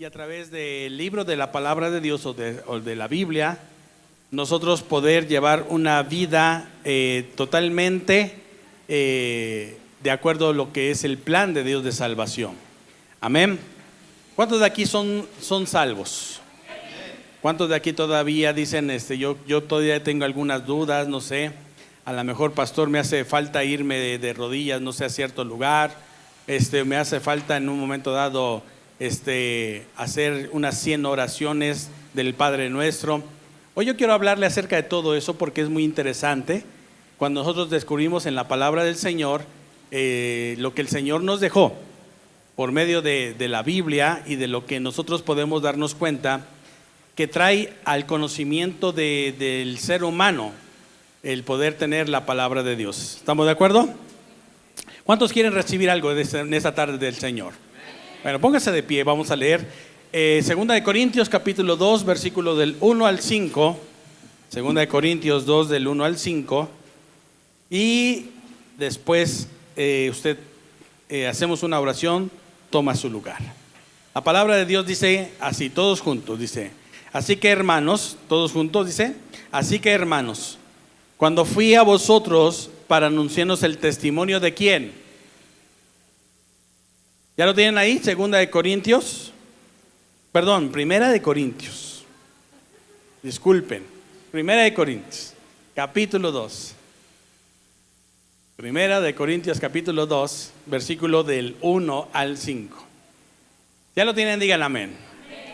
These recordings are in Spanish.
y a través del libro de la palabra de Dios o de la Biblia, nosotros poder llevar una vida totalmente de acuerdo a lo que es el plan de Dios de salvación. Amén. ¿Cuántos de aquí son salvos? ¿Cuántos de aquí todavía dicen, yo todavía tengo algunas dudas, no sé, a lo mejor pastor me hace falta irme de rodillas, no sé, a cierto lugar, me hace falta en un momento dado hacer unas 100 oraciones del Padre Nuestro? Hoy yo quiero hablarle acerca de todo eso porque es muy interesante cuando nosotros descubrimos en la palabra del Señor lo que el Señor nos dejó por medio de la Biblia y de lo que nosotros podemos darnos cuenta que trae al conocimiento del ser humano el poder tener la palabra de Dios. ¿Estamos de acuerdo? ¿Cuántos quieren recibir algo en esta tarde del Señor? Bueno, póngase de pie, vamos a leer Segunda de Corintios capítulo 2, versículo del 1 al 5. Segunda de Corintios 2 del 1 al 5. Y después hacemos una oración, toma su lugar. La palabra de Dios dice así, todos juntos, dice: así que hermanos, todos juntos dice: así que hermanos, cuando fui a vosotros para anunciarnos el testimonio de ¿quién? ¿Ya lo tienen ahí? Primera de Corintios. Disculpen. Primera de Corintios, capítulo 2. Primera de Corintios, capítulo 2, versículo del 1 al 5. ¿Ya lo tienen? Digan amén.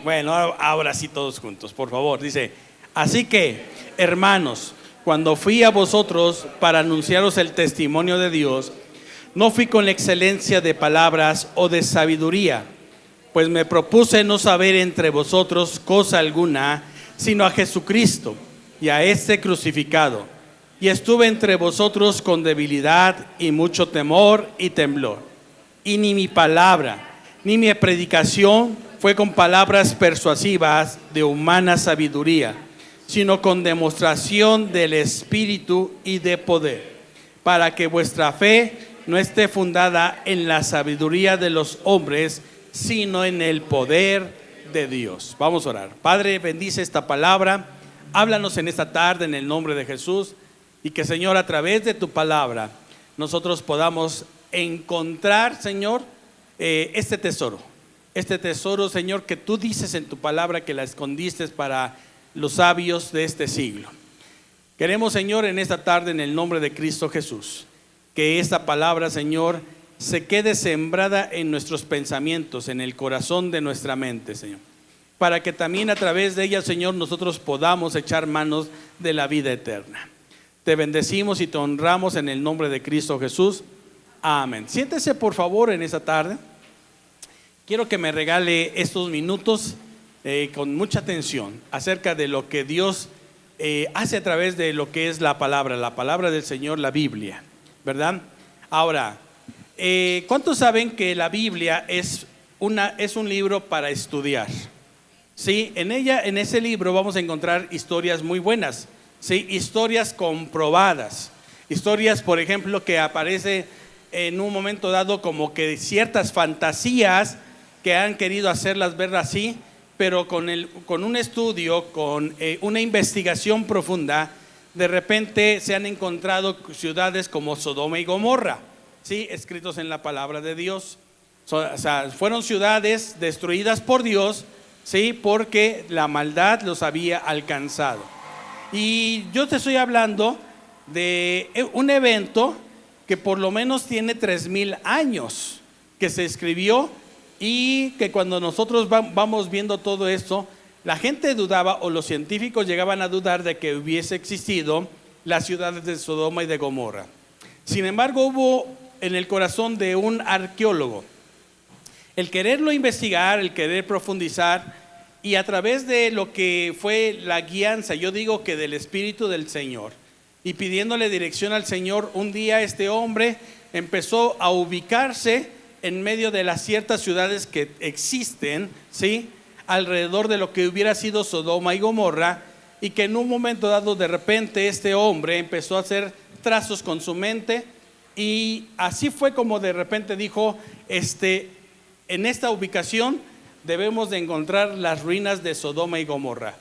Bueno, ahora sí todos juntos, por favor. Dice: así que, hermanos, cuando fui a vosotros para anunciaros el testimonio de Dios, no fui con la excelencia de palabras o de sabiduría, pues me propuse no saber entre vosotros cosa alguna, sino a Jesucristo y a este crucificado. Y estuve entre vosotros con debilidad y mucho temor y temblor. Y ni mi palabra, ni mi predicación fue con palabras persuasivas de humana sabiduría, sino con demostración del Espíritu y de poder, para que vuestra fe no esté fundada en la sabiduría de los hombres, sino en el poder de Dios. Vamos a orar. Padre, bendice esta palabra, háblanos en esta tarde en el nombre de Jesús, y que, Señor, a través de tu palabra nosotros podamos encontrar, Señor, este tesoro, Señor, que tú dices en tu palabra que la escondiste para los sabios de este siglo. Queremos, Señor, en esta tarde en el nombre de Cristo Jesús, que esta palabra, Señor, se quede sembrada en nuestros pensamientos, en el corazón de nuestra mente, Señor, para que también a través de ella, Señor, nosotros podamos echar manos de la vida eterna. Te bendecimos y te honramos en el nombre de Cristo Jesús. Amén. Siéntese por favor en esta tarde. Quiero que me regale estos minutos con mucha atención acerca de lo que Dios hace a través de lo que es la palabra del Señor, la Biblia, ¿verdad? Ahora, ¿cuántos saben que la Biblia es un libro para estudiar? Sí, en ese libro vamos a encontrar historias muy buenas, sí, historias comprobadas, historias, por ejemplo, que aparece en un momento dado como que ciertas fantasías que han querido hacerlas ver así, pero con un estudio, con una investigación profunda, de repente se han encontrado ciudades como Sodoma y Gomorra, ¿sí?, escritos en la palabra de Dios. O sea, fueron ciudades destruidas por Dios, ¿sí?, porque la maldad los había alcanzado. Y yo te estoy hablando de un evento que por lo menos tiene 3000 años que se escribió, y que cuando nosotros vamos viendo todo esto, la gente dudaba, o los científicos llegaban a dudar de que hubiese existido las ciudades de Sodoma y de Gomorra. Sin embargo, hubo en el corazón de un arqueólogo el quererlo investigar, el querer profundizar, y a través de lo que fue la guianza, yo digo que del Espíritu del Señor, y pidiéndole dirección al Señor, un día este hombre empezó a ubicarse en medio de las ciertas ciudades que existen, ¿sí?, alrededor de lo que hubiera sido Sodoma y Gomorra, y que en un momento dado de repente este hombre empezó a hacer trazos con su mente, y así fue como de repente dijo, en esta ubicación debemos de encontrar las ruinas de Sodoma y Gomorra.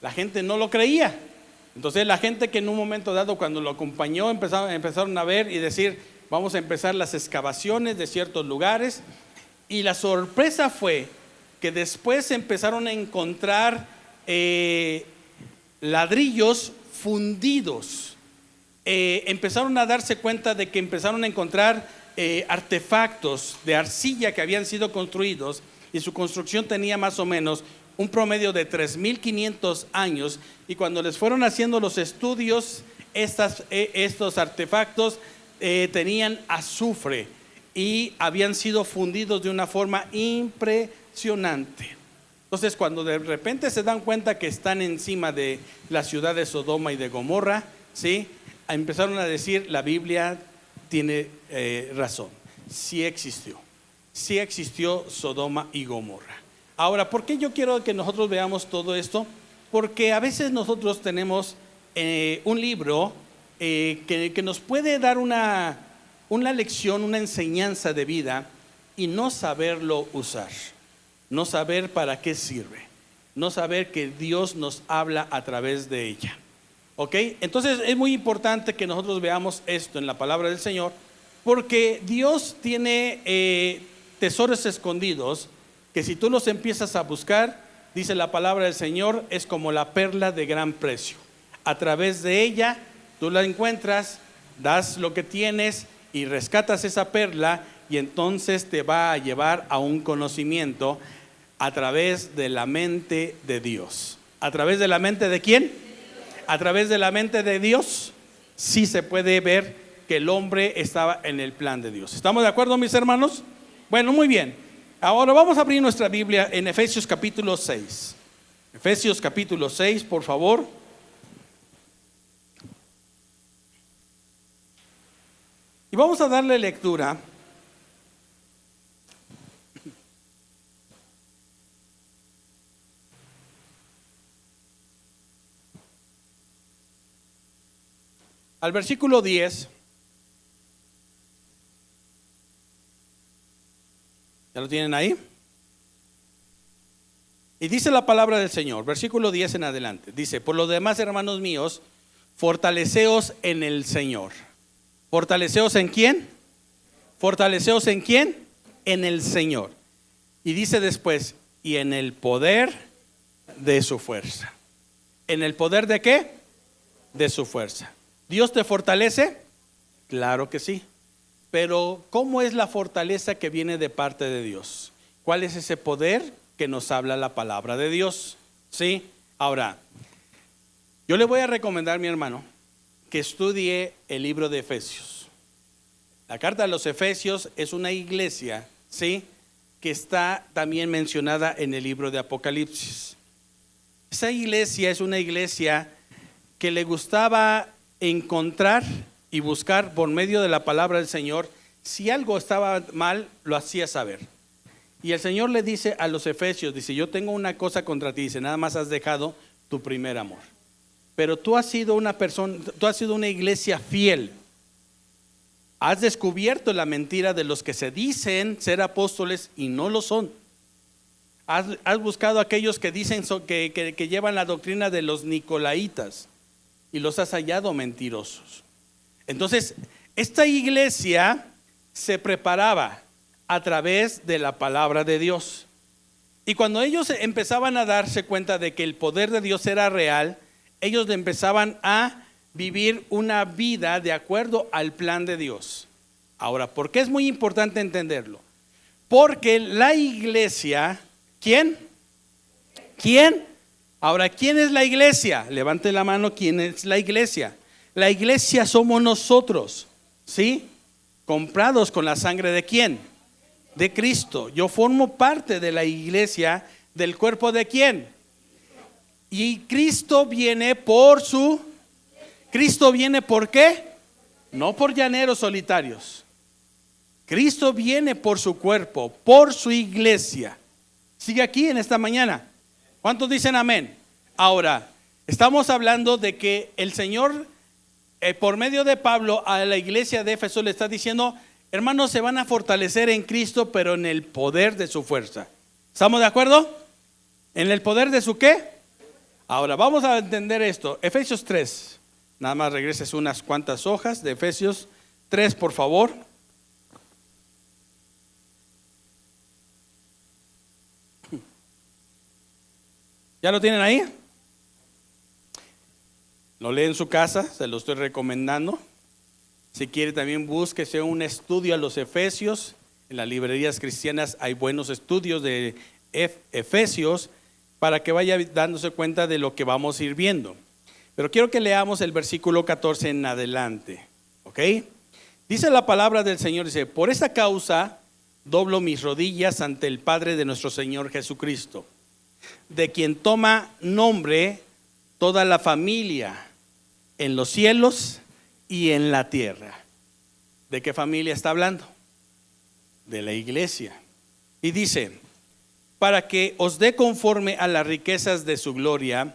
La gente no lo creía. Entonces la gente que en un momento dado, cuando lo acompañó, empezaron a ver y decir, vamos a empezar las excavaciones de ciertos lugares. Y la sorpresa fue que después empezaron a encontrar ladrillos fundidos. Empezaron a darse cuenta de que empezaron a encontrar artefactos de arcilla que habían sido construidos, y su construcción tenía más o menos un promedio de 3,500 años, y cuando les fueron haciendo los estudios, estos artefactos tenían azufre y habían sido fundidos de una forma impresionante. Entonces, cuando de repente se dan cuenta que están encima de la ciudad de Sodoma y de Gomorra, ¿sí?, empezaron a decir, la Biblia tiene razón, sí existió Sodoma y Gomorra. Ahora, ¿por qué yo quiero que nosotros veamos todo esto? Porque a veces nosotros tenemos un libro que nos puede dar una lección, una enseñanza de vida, y no saberlo usar, no saber para qué sirve, no saber que Dios nos habla a través de ella. ¿Ok? Entonces es muy importante que nosotros veamos esto en la palabra del Señor, porque Dios tiene tesoros escondidos que si tú los empiezas a buscar, dice la palabra del Señor, es como la perla de gran precio. A través de ella tú la encuentras, das lo que tienes y rescatas esa perla, y entonces te va a llevar a un conocimiento a través de la mente de Dios. ¿A través de la mente de quién? A través de la mente de Dios sí se puede ver que el hombre estaba en el plan de Dios. ¿Estamos de acuerdo, mis hermanos? Bueno, muy bien. Ahora vamos a abrir nuestra Biblia en Efesios capítulo 6. Efesios capítulo 6, por favor. Y vamos a darle lectura al versículo 10. ¿Ya lo tienen ahí? Y dice la palabra del Señor, versículo 10 en adelante. Dice, por lo demás, hermanos míos, fortaleceos en el Señor. ¿Fortaleceos en quién? ¿Fortaleceos en quién? En el Señor. Y dice después, y en el poder de su fuerza. ¿En el poder de qué? De su fuerza. ¿Dios te fortalece? Claro que sí. Pero ¿cómo es la fortaleza que viene de parte de Dios? ¿Cuál es ese poder que nos habla la palabra de Dios? ¿Sí? Ahora, yo le voy a recomendar, mi hermano, que estudie el libro de Efesios. La carta de los Efesios es una iglesia, ¿sí?, que está también mencionada en el libro de Apocalipsis. Esa iglesia es una iglesia que le gustaba encontrar y buscar por medio de la palabra del Señor. Si algo estaba mal, lo hacía saber. Y el Señor le dice a los Efesios, dice, yo tengo una cosa contra ti, dice, nada más has dejado tu primer amor. Pero tú has sido una persona, tú has sido una iglesia fiel. Has descubierto la mentira de los que se dicen ser apóstoles y no lo son. Has buscado a aquellos que dicen que llevan la doctrina de los nicolaitas y los has hallado mentirosos. Entonces, esta iglesia se preparaba a través de la palabra de Dios. Y cuando ellos empezaban a darse cuenta de que el poder de Dios era real, ellos empezaban a vivir una vida de acuerdo al plan de Dios. Ahora, ¿por qué es muy importante entenderlo? Porque la iglesia, ¿quién? ¿Quién? Ahora, ¿quién es la iglesia? Levante la mano, ¿quién es la iglesia? La iglesia somos nosotros, ¿sí? Comprados con la sangre de ¿quién? De Cristo. Yo formo parte de la iglesia, del cuerpo de ¿quién? Y Cristo viene por su... ¿Cristo viene por qué? No por llaneros solitarios. Cristo viene por su cuerpo, por su iglesia. Sigue aquí en esta mañana. ¿Cuántos dicen amén? Ahora, estamos hablando de que el Señor, por medio de Pablo, a la iglesia de Éfeso le está diciendo, hermanos, se van a fortalecer en Cristo, pero en el poder de su fuerza. ¿Estamos de acuerdo? ¿En el poder de su qué? Ahora, vamos a entender esto. Efesios 3. Nada más regreses unas cuantas hojas de Efesios 3, por favor. ¿Ya lo tienen ahí? Lo lee en su casa, se lo estoy recomendando. Si quiere también búsquese un estudio a los Efesios. En las librerías cristianas hay buenos estudios de Efesios para que vaya dándose cuenta de lo que vamos a ir viendo. Pero quiero que leamos el versículo 14 en adelante, ¿ok? Dice la palabra del Señor, dice: por esa causa doblo mis rodillas ante el Padre de nuestro Señor Jesucristo, de quien toma nombre toda la familia en los cielos y en la tierra. ¿De qué familia está hablando? De la iglesia. Y dice: para que os dé conforme a las riquezas de su gloria,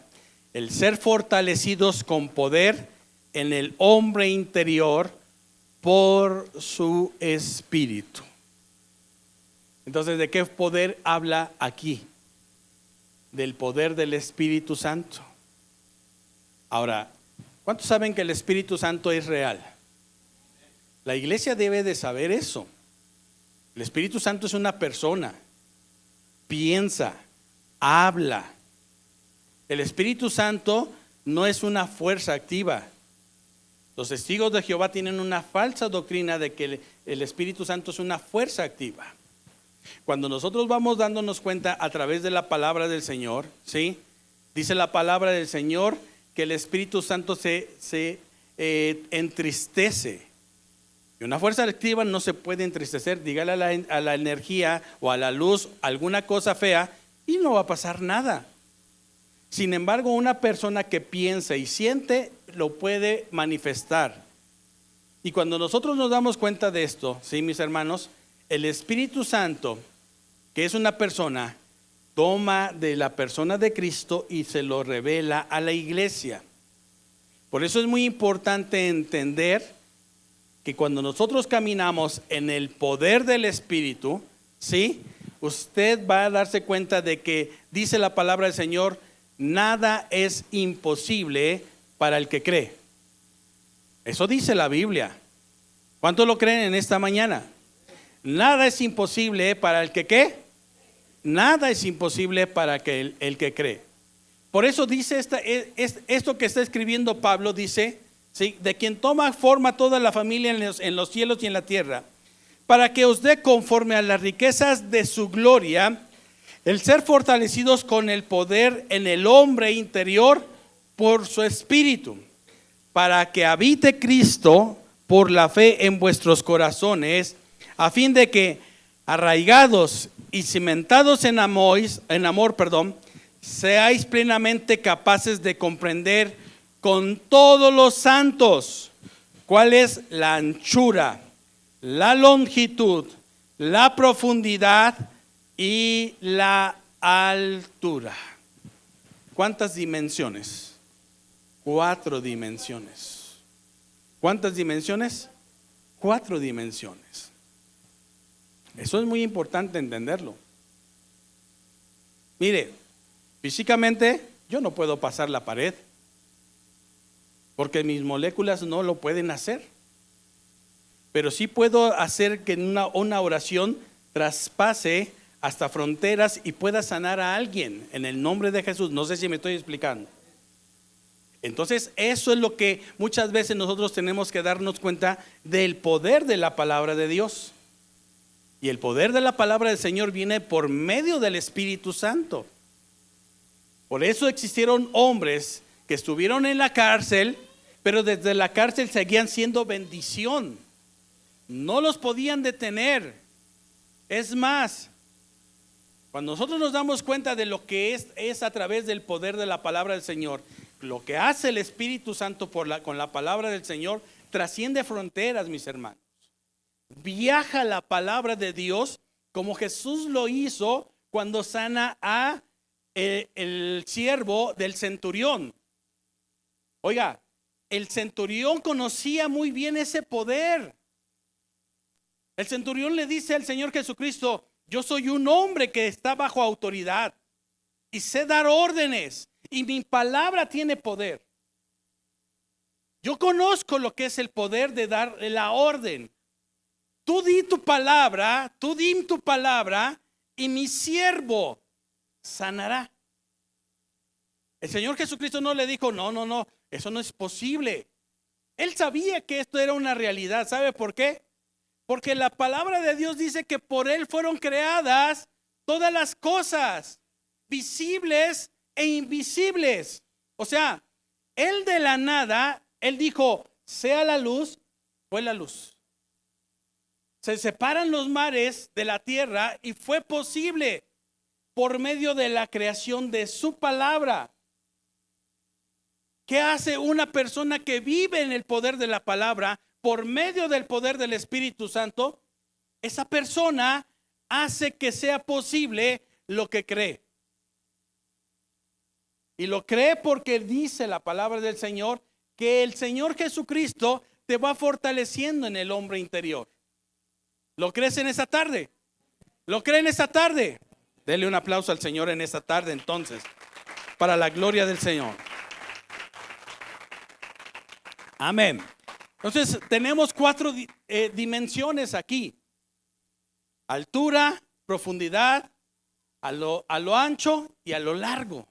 el ser fortalecidos con poder en el hombre interior por su espíritu. Entonces, ¿de qué poder habla aquí? Del poder del Espíritu Santo. Ahora, ¿cuántos saben que el Espíritu Santo es real? La iglesia debe de saber eso. El Espíritu Santo es una persona. Piensa, habla. El Espíritu Santo no es una fuerza activa. Los testigos de Jehová tienen una falsa doctrina de que el Espíritu Santo es una fuerza activa. Cuando nosotros vamos dándonos cuenta a través de la palabra del Señor, ¿sí? Dice la palabra del Señor que el Espíritu Santo se entristece. Y una fuerza activa no se puede entristecer. Dígale a la energía o a la luz alguna cosa fea y no va a pasar nada. Sin embargo, una persona que piensa y siente lo puede manifestar. Y cuando nosotros nos damos cuenta de esto, sí, mis hermanos, el Espíritu Santo, que es una persona, toma de la persona de Cristo y se lo revela a la iglesia. Por eso es muy importante entender que cuando nosotros caminamos en el poder del Espíritu, ¿sí? Usted va a darse cuenta de que dice la palabra del Señor: nada es imposible para el que cree. Eso dice la Biblia. ¿Cuántos lo creen en esta mañana? Nada es imposible para el que ¿qué? Nada es imposible para el que cree. Por eso dice esto que está escribiendo Pablo, dice, ¿sí? De quien toma forma toda la familia en los cielos y en la tierra, para que os dé conforme a las riquezas de su gloria, el ser fortalecidos con el poder en el hombre interior por su espíritu, para que habite Cristo por la fe en vuestros corazones, a fin de que, arraigados y cimentados en amor, seáis plenamente capaces de comprender con todos los santos cuál es la anchura, la longitud, la profundidad y la altura. ¿Cuántas dimensiones? 4 dimensiones. ¿Cuántas dimensiones? 4 dimensiones. Eso es muy importante entenderlo. Mire, físicamente yo no puedo pasar la pared, porque mis moléculas no lo pueden hacer. Pero sí puedo hacer que una oración traspase hasta fronteras y pueda sanar a alguien en el nombre de Jesús. No sé si me estoy explicando. Entonces, eso es lo que muchas veces nosotros tenemos que darnos cuenta del poder de la palabra de Dios. Y el poder de la palabra del Señor viene por medio del Espíritu Santo. Por eso existieron hombres que estuvieron en la cárcel, pero desde la cárcel seguían siendo bendición. No los podían detener. Es más, cuando nosotros nos damos cuenta de lo que es a través del poder de la palabra del Señor, lo que hace el Espíritu Santo con la palabra del Señor trasciende fronteras, mis hermanos. Viaja la palabra de Dios como Jesús lo hizo cuando sana a el siervo del centurión. Oiga, el centurión conocía muy bien ese poder. El centurión le dice al Señor Jesucristo: Yo soy un hombre que está bajo autoridad y sé dar órdenes y mi palabra tiene poder. Yo conozco lo que es el poder de dar la orden. Tú di tu palabra y mi siervo sanará. El Señor Jesucristo no le dijo, no, eso no es posible. Él sabía que esto era una realidad. ¿Sabe por qué? Porque la palabra de Dios dice que por Él fueron creadas todas las cosas, visibles e invisibles. O sea, Él de la nada, Él dijo, sea la luz, fue la luz. Se separan los mares de la tierra y fue posible por medio de la creación de su palabra. ¿Qué hace una persona que vive en el poder de la palabra por medio del poder del Espíritu Santo? Esa persona hace que sea posible lo que cree. Y lo cree porque dice la palabra del Señor que el Señor Jesucristo te va fortaleciendo en el hombre interior. ¿Lo crees en esta tarde? ¿Lo cree en esta tarde? Dele un aplauso al Señor en esta tarde entonces, para la gloria del Señor. Amén. Entonces tenemos 4 dimensiones aquí: altura, profundidad, a lo ancho y a lo largo.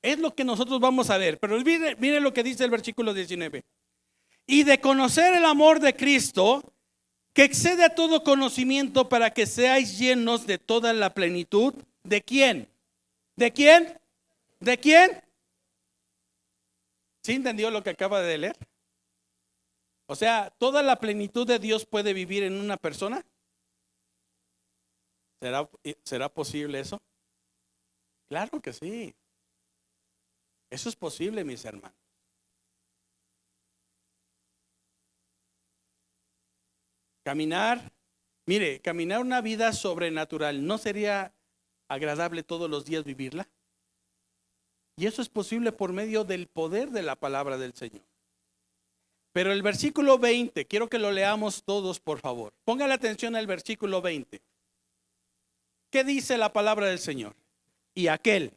Es lo que nosotros vamos a ver. Pero mire lo que dice el versículo 19. Y de conocer el amor de Cristo, que excede a todo conocimiento, para que seáis llenos de toda la plenitud. ¿De quién? ¿De quién? ¿De quién? ¿Sí entendió lo que acaba de leer? O sea, ¿toda la plenitud de Dios puede vivir en una persona? ¿Será posible eso? Claro que sí. Eso es posible, mis hermanos. Caminar una vida sobrenatural, ¿no sería agradable todos los días vivirla? Y eso es posible por medio del poder de la palabra del Señor. Pero el versículo 20, quiero que lo leamos todos, por favor. Póngale atención al versículo 20. ¿Qué dice la palabra del Señor? Y aquel.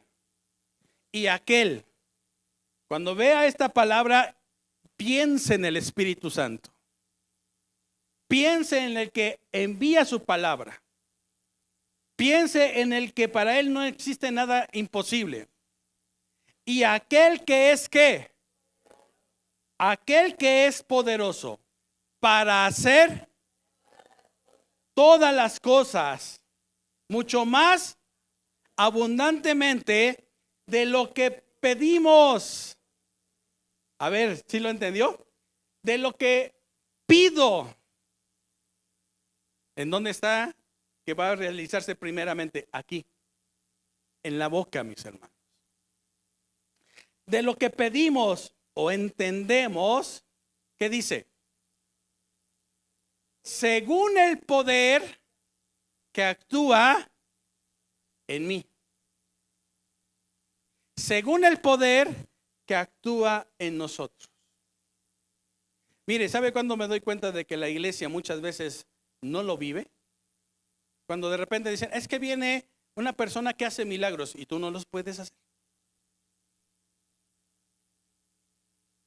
Cuando vea esta palabra, piense en el Espíritu Santo. Piense en el que envía su palabra. Piense en el que para él no existe nada imposible. Y aquel que es ¿qué? Aquel que es poderoso para hacer todas las cosas mucho más abundantemente de lo que pedimos. A ver, ¿sí lo entendió? De lo que pido. ¿En dónde está? Que va a realizarse primeramente aquí, en la boca, mis hermanos. De lo que pedimos o entendemos, ¿qué dice? Según el poder que actúa en mí. Según el poder que actúa en nosotros. Mire, ¿sabe cuándo me doy cuenta de que la iglesia muchas veces no lo vive? Cuando de repente dicen, es que viene una persona que hace milagros y tú no los puedes hacer.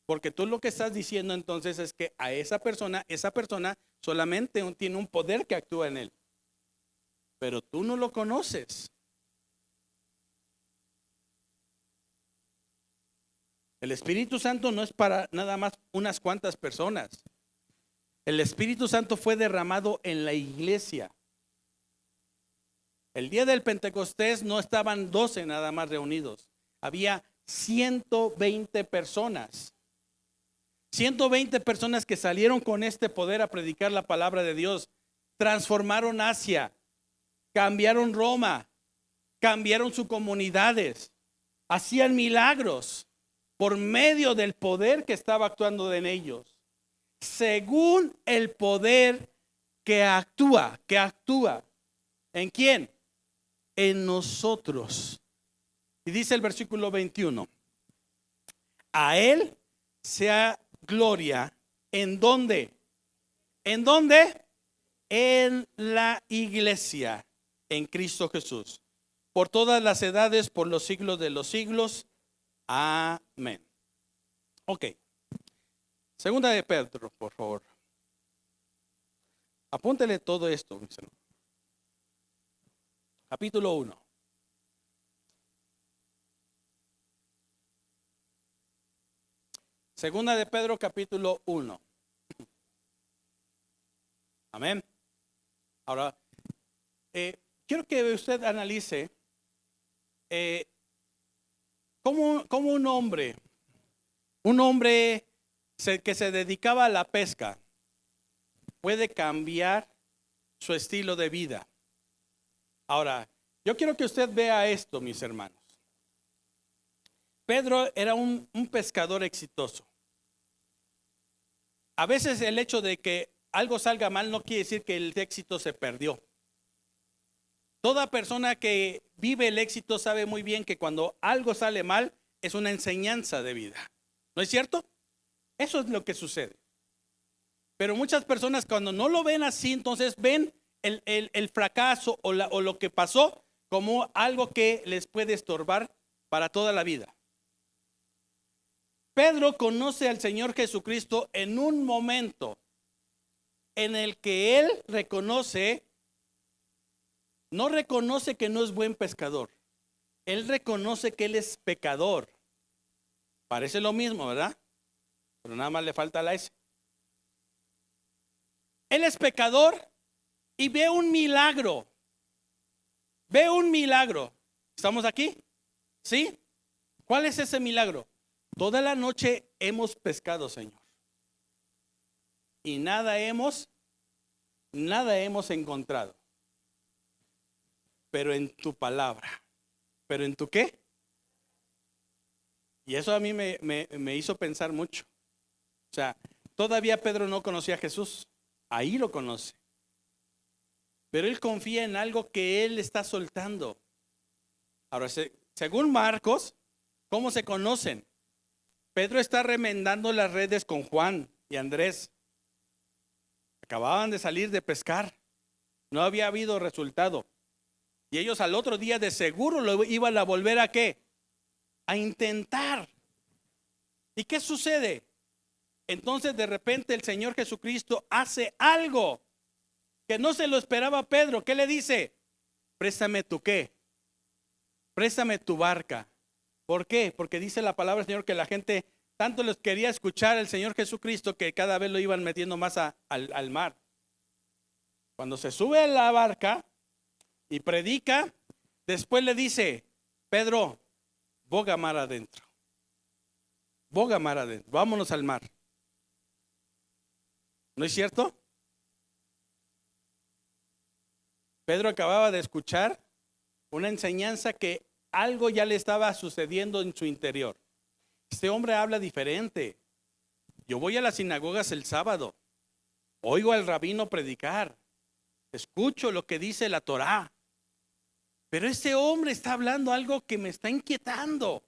Porque tú lo que estás diciendo entonces es que a esa persona solamente tiene un poder que actúa en él. Pero tú no lo conoces. El Espíritu Santo no es para nada más unas cuantas personas. El Espíritu Santo fue derramado en la iglesia. El día del Pentecostés no estaban 12 nada más reunidos. Había 120 personas. 120 personas que salieron con este poder a predicar la palabra de Dios. Transformaron Asia, cambiaron Roma, cambiaron sus comunidades, hacían milagros por medio del poder que estaba actuando en ellos. Según el poder que actúa. ¿En quién? En nosotros. Y dice el versículo 21. A él sea gloria. ¿En dónde? ¿En dónde? En la iglesia. en Cristo Jesús, por todas las edades, por los siglos de los siglos. Amén. Ok. Segunda de Pedro, por favor. Apúntele todo esto, mis hermanos. Capítulo 1. Segunda de Pedro, capítulo 1. Amén. Ahora, quiero que usted analice cómo un hombre que se dedicaba a la pesca puede cambiar su estilo de vida. Ahora, yo quiero que usted vea esto, mis hermanos. Pedro era un pescador exitoso. A veces el hecho de que algo salga mal no quiere decir que el éxito se perdió. Toda persona que vive el éxito sabe muy bien que cuando algo sale mal es una enseñanza de vida. ¿No es cierto? Eso es lo que sucede. Pero muchas personas cuando no lo ven así, entonces ven el fracaso o lo que pasó como algo que les puede estorbar para toda la vida. Pedro conoce al Señor Jesucristo en un momento en el que él no reconoce que no es buen pescador. Él reconoce que él es pecador. Parece lo mismo, ¿verdad? Pero nada más le falta la S. Él es pecador y ve un milagro. Ve un milagro. ¿Estamos aquí? ¿Sí? ¿Cuál es ese milagro? Toda la noche hemos pescado, Señor. Y nada hemos encontrado. Pero en tu palabra. ¿Pero en tu qué? Y eso a mí me hizo pensar mucho. O sea, todavía Pedro no conocía a Jesús. Ahí lo conoce. Pero él confía en algo que él está soltando. Ahora, según Marcos, ¿cómo se conocen? Pedro está remendando las redes con Juan y Andrés. Acababan de salir de pescar. No había habido resultado. Y ellos al otro día de seguro lo iban a volver a ¿qué? A intentar. ¿Y qué sucede? Entonces de repente el Señor Jesucristo hace algo que no se lo esperaba Pedro. ¿Qué le dice? Préstame tu ¿qué? Préstame tu barca. ¿Por qué? Porque dice la palabra del Señor que la gente tanto les quería escuchar al Señor Jesucristo que cada vez lo iban metiendo más al mar. Cuando se sube a la barca y predica, después le dice, Pedro, boga mar adentro. Boga mar adentro. Vámonos al mar. ¿No es cierto? Pedro acababa de escuchar una enseñanza que algo ya le estaba sucediendo en su interior. Este hombre habla diferente. Yo voy a las sinagogas el sábado, oigo al rabino predicar, escucho lo que dice la Torá, pero este hombre está hablando algo que me está inquietando,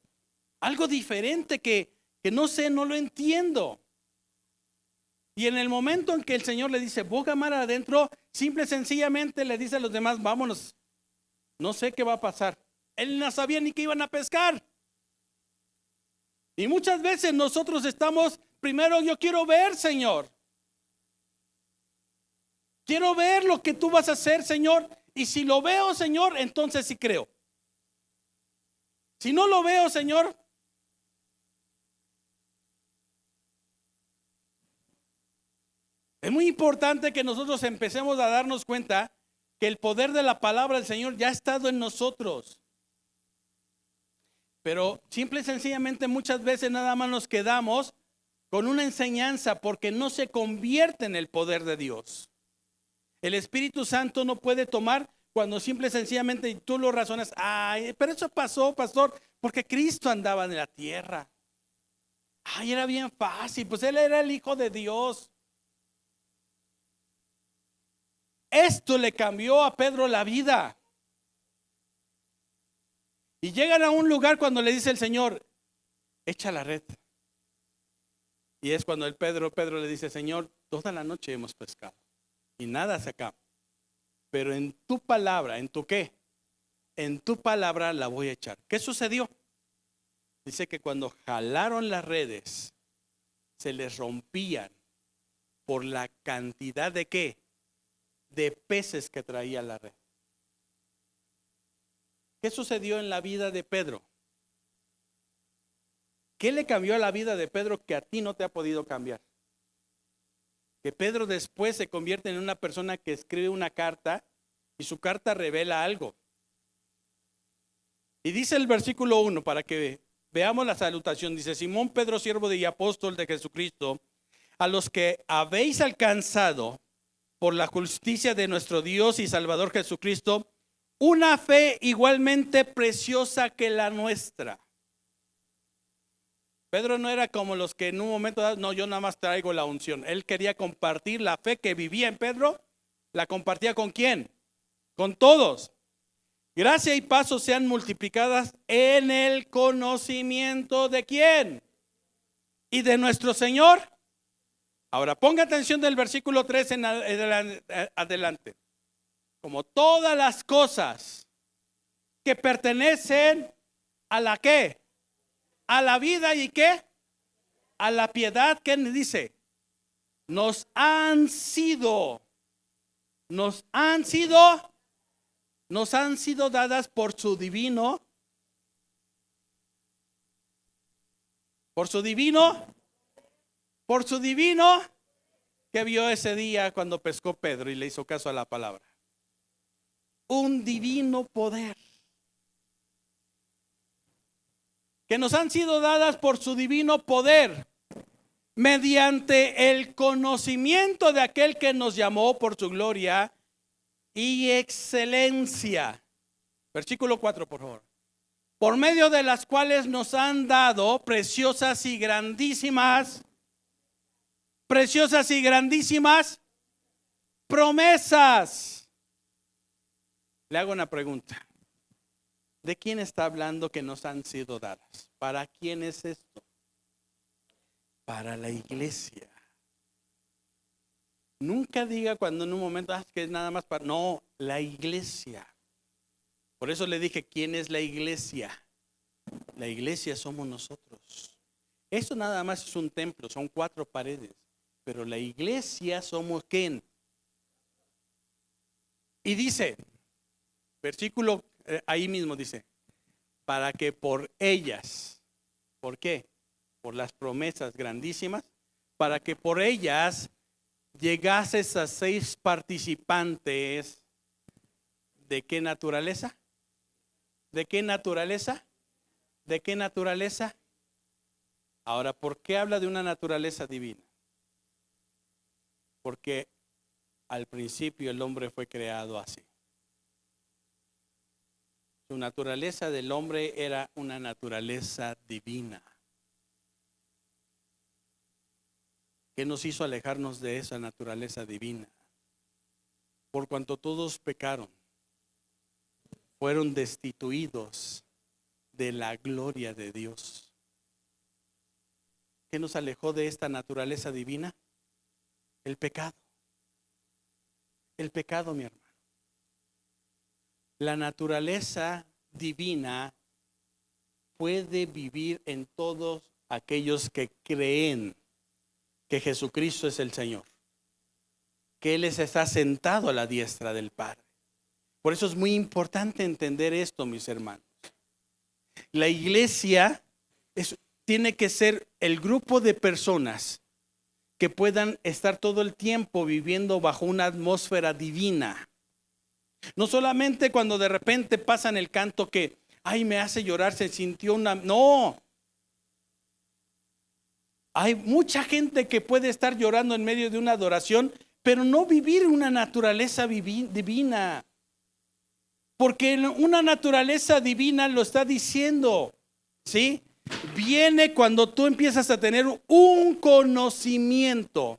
algo diferente que no sé, no lo entiendo. Y en el momento en que el Señor le dice, boga mar adentro, simple y sencillamente le dice a los demás, vámonos, no sé qué va a pasar. Él no sabía ni que iban a pescar. Y muchas veces nosotros estamos, primero yo quiero ver, Señor. Quiero ver lo que tú vas a hacer, Señor. Y si lo veo, Señor, entonces sí creo. Si no lo veo, Señor, es muy importante que nosotros empecemos a darnos cuenta que el poder de la palabra del Señor ya ha estado en nosotros. Pero simple y sencillamente muchas veces nada más nos quedamos con una enseñanza porque no se convierte en el poder de Dios. El Espíritu Santo no puede tomar cuando simple y sencillamente tú lo razonas. Ay, pero eso pasó, pastor, porque Cristo andaba en la tierra. Ay, era bien fácil, pues Él era el Hijo de Dios. Esto le cambió a Pedro la vida. Y llegan a un lugar cuando le dice el Señor, echa la red. Y es cuando Pedro le dice, Señor, toda la noche hemos pescado y nada sacamos. pero en tu palabra, ¿en tu qué? En tu palabra la voy a echar. ¿Qué sucedió? Dice que cuando jalaron las redes, se les rompían por la cantidad de qué? De peces que traía la red. ¿Qué sucedió en la vida de Pedro? ¿Qué le cambió a la vida de Pedro que a ti no te ha podido cambiar? Que Pedro después se convierte en una persona que escribe una carta y su carta revela algo. Y dice el versículo 1 para que veamos la salutación. Dice: Simón Pedro, siervo y apóstol de Jesucristo, a los que habéis alcanzado por la justicia de nuestro Dios y Salvador Jesucristo, una fe igualmente preciosa que la nuestra. Pedro no era como los que en un momento dado, no, yo nada más traigo la unción. Él quería compartir la fe que vivía en Pedro. ¿La compartía con quién? Con todos. Gracia y paz sean multiplicadas en el conocimiento de quién. Y de nuestro Señor. Ahora ponga atención del versículo 3 en adelante. Como todas las cosas que pertenecen a la qué, a la vida y qué, a la piedad, ¿qué dice? Nos han sido dadas por su divino, que vio ese día cuando pescó Pedro y le hizo caso a la palabra. Un divino poder que nos han sido dadas por su divino poder, mediante el conocimiento de aquel que nos llamó por su gloria y excelencia. Versículo 4, por favor. Por medio de las cuales nos han dado preciosas y grandísimas promesas. Le hago una pregunta. ¿De quién está hablando que nos han sido dadas? ¿Para quién es esto? Para la iglesia. Nunca diga cuando en un momento que es nada más para... No, la iglesia. Por eso le dije, ¿quién es la iglesia? La iglesia somos nosotros. Eso nada más es un templo, son 4 paredes. Pero la iglesia somos ¿quién? Y dice, versículo ahí mismo dice, para que por ellas, ¿por qué? Por las promesas grandísimas, para que por ellas llegases a 6 participantes. ¿De qué naturaleza? ¿De qué naturaleza? ¿De qué naturaleza? Ahora, ¿por qué habla de una naturaleza divina? Porque al principio el hombre fue creado así. Su naturaleza del hombre era una naturaleza divina. ¿Qué nos hizo alejarnos de esa naturaleza divina? Por cuanto todos pecaron, fueron destituidos de la gloria de Dios. ¿Qué nos alejó de esta naturaleza divina? El pecado. El pecado, mi hermano. La naturaleza divina puede vivir en todos aquellos que creen que Jesucristo es el Señor, que Él está sentado a la diestra del Padre. Por eso es muy importante entender esto, mis hermanos. La iglesia tiene que ser el grupo de personas que puedan estar todo el tiempo viviendo bajo una atmósfera divina. No solamente cuando de repente pasan el canto que, ay, me hace llorar, se sintió una... No. Hay mucha gente que puede estar llorando en medio de una adoración, pero no vivir una naturaleza divina. Porque una naturaleza divina lo está diciendo, ¿sí? Viene cuando tú empiezas a tener un conocimiento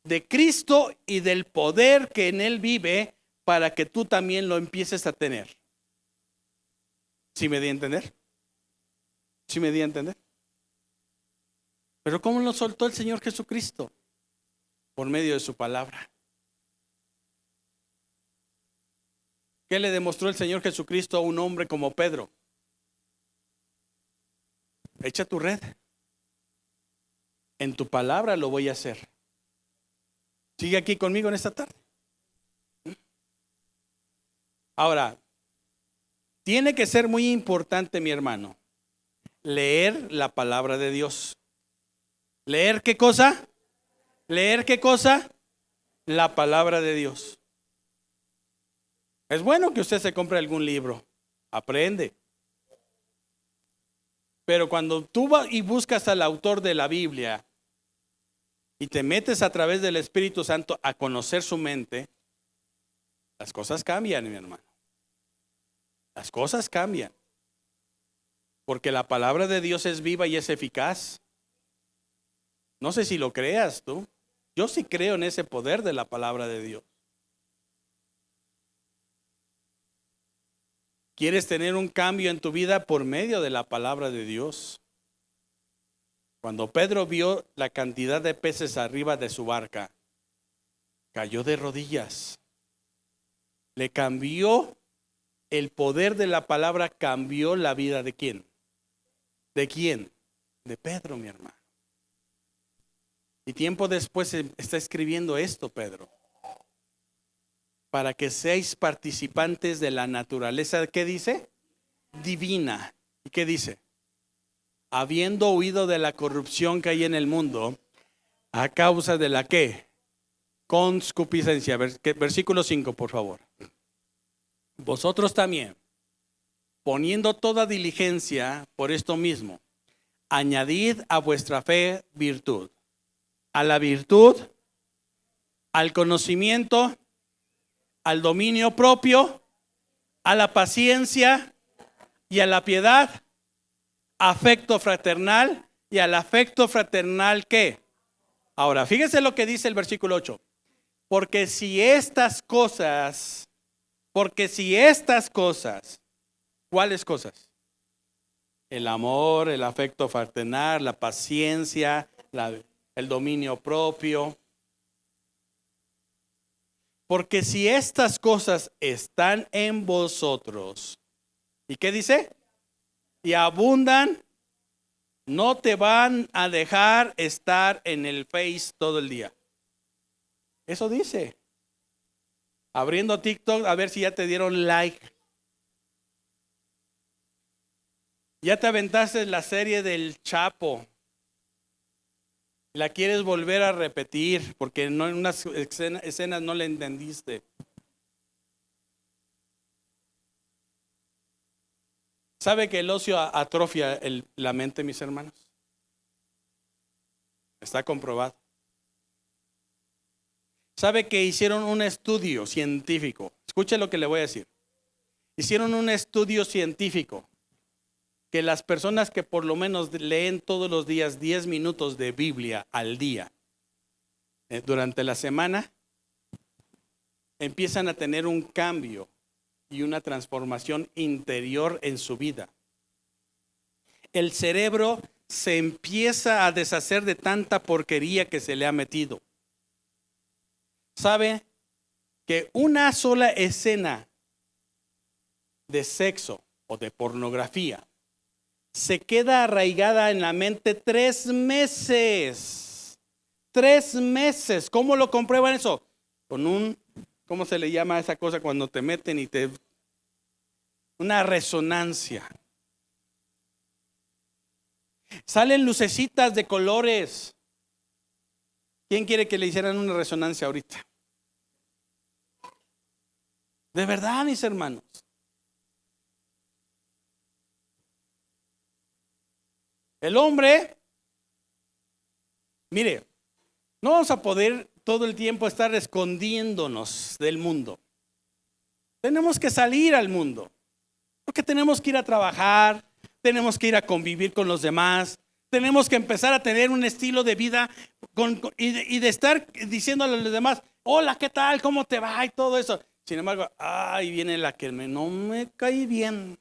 de Cristo y del poder que en Él vive para que tú también lo empieces a tener. ¿Sí me di a entender? ¿Sí me di a entender? Pero ¿cómo lo soltó el Señor Jesucristo? Por medio de su palabra. ¿Qué le demostró el Señor Jesucristo a un hombre como Pedro? Echa tu red. En tu palabra lo voy a hacer. Sigue aquí conmigo en esta tarde. Ahora, tiene que ser muy importante, mi hermano, leer la palabra de Dios. ¿Leer qué cosa? ¿Leer qué cosa? La palabra de Dios. Es bueno que usted se compre algún libro. Aprende. Pero cuando tú vas y buscas al autor de la Biblia y te metes a través del Espíritu Santo a conocer su mente, las cosas cambian, mi hermano. Las cosas cambian. Porque la palabra de Dios es viva y es eficaz. No sé si lo creas tú. Yo sí creo en ese poder de la palabra de Dios. ¿Quieres tener un cambio en tu vida por medio de la palabra de Dios? Cuando Pedro vio la cantidad de peces arriba de su barca, cayó de rodillas. Le cambió el poder de la palabra, cambió la vida de ¿quién? ¿De quién? De Pedro, mi hermano. Y tiempo después está escribiendo esto, Pedro. Para que seáis participantes de la naturaleza, ¿qué dice? Divina. ¿Y qué dice? Habiendo huido de la corrupción que hay en el mundo, a causa de la ¿qué? Concupiscencia. Versículo 5, por favor. Vosotros también, poniendo toda diligencia por esto mismo, añadid a vuestra fe virtud. A la virtud, al conocimiento, al dominio propio, a la paciencia y a la piedad, afecto fraternal, y al afecto fraternal ¿qué? Ahora, fíjese lo que dice el versículo 8. Porque si estas cosas, ¿cuáles cosas? El amor, el afecto fraternal, la paciencia, el dominio propio. Porque si estas cosas están en vosotros, ¿y qué dice? Y abundan, no te van a dejar estar en el Face todo el día. Eso dice. Abriendo TikTok a ver si ya te dieron like. Ya te aventaste la serie del Chapo. La quieres volver a repetir porque no, en unas escenas no le entendiste. ¿Sabe que el ocio atrofia la mente, mis hermanos? Está comprobado. ¿Sabe que hicieron un estudio científico? Escuche lo que le voy a decir. Hicieron un estudio científico que las personas que por lo menos leen todos los días 10 minutos de Biblia al día, durante la semana, empiezan a tener un cambio y una transformación interior en su vida. El cerebro se empieza a deshacer de tanta porquería que se le ha metido. ¿Sabe que una sola escena de sexo o de pornografía se queda arraigada en la mente 3 meses? 3 meses. ¿Cómo lo comprueban eso? Con ¿cómo se le llama a esa cosa cuando te meten y una resonancia? Salen lucecitas de colores. ¿Quién quiere que le hicieran una resonancia ahorita? De verdad, mis hermanos. El hombre, mire, no vamos a poder todo el tiempo estar escondiéndonos del mundo. Tenemos que salir al mundo, porque tenemos que ir a trabajar, tenemos que ir a convivir con los demás, tenemos que empezar a tener un estilo de vida y de estar diciéndole a los demás, hola, ¿qué tal? ¿Cómo te va? Y todo eso. Sin embargo, ahí viene la que no me cae bien.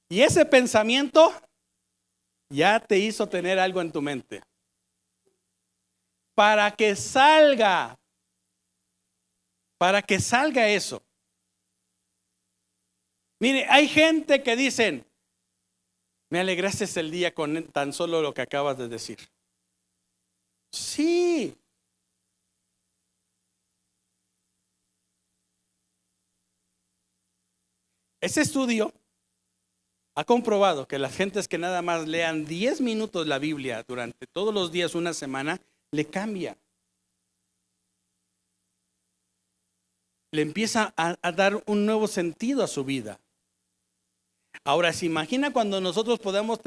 Y ese pensamiento ya te hizo tener algo en tu mente. Para que salga, para que salga eso. Mire, hay gente que dicen, me alegraste el día con tan solo lo que acabas de decir. Sí. Ese estudio ha comprobado que las gentes que nada más lean 10 minutos la Biblia durante todos los días, una semana, le cambia. Le empieza a dar un nuevo sentido a su vida. Ahora, ¿se imagina cuando nosotros podamos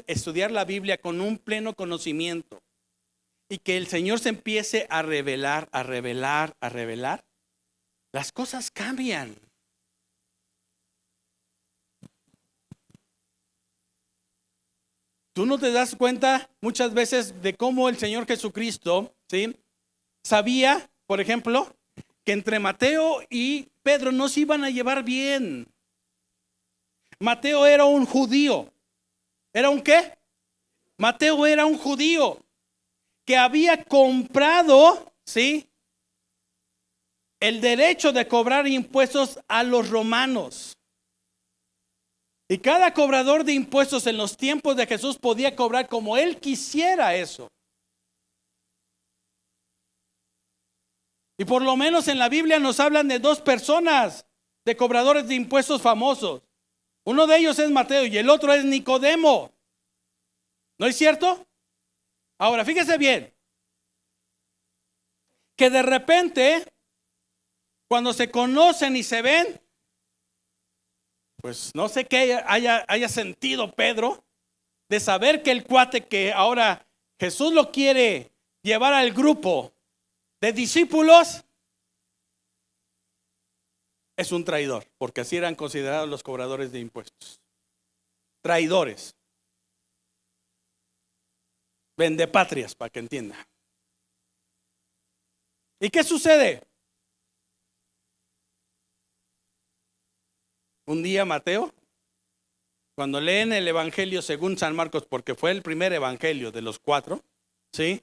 estudiar la Biblia con un pleno conocimiento y que el Señor se empiece a revelar, a revelar, a revelar? Las cosas cambian. Tú no te das cuenta muchas veces de cómo el Señor Jesucristo, ¿sí?, sabía, por ejemplo, que entre Mateo y Pedro no se iban a llevar bien. Mateo era un judío. ¿Era un qué? Mateo era un judío que había comprado, ¿sí?, el derecho de cobrar impuestos a los romanos. Y cada cobrador de impuestos en los tiempos de Jesús podía cobrar como él quisiera eso. Y por lo menos en la Biblia nos hablan de dos personas, de cobradores de impuestos famosos. Uno de ellos es Mateo y el otro es Nicodemo. ¿No es cierto? Ahora, fíjese bien, que de repente, cuando se conocen y se ven, pues no sé qué haya sentido Pedro de saber que el cuate que ahora Jesús lo quiere llevar al grupo de discípulos es un traidor, porque así eran considerados los cobradores de impuestos. Traidores. Vendepatrias, para que entienda. ¿Y qué sucede? Un día Mateo, cuando leen el Evangelio según San Marcos, porque fue el primer evangelio de los 4, ¿sí?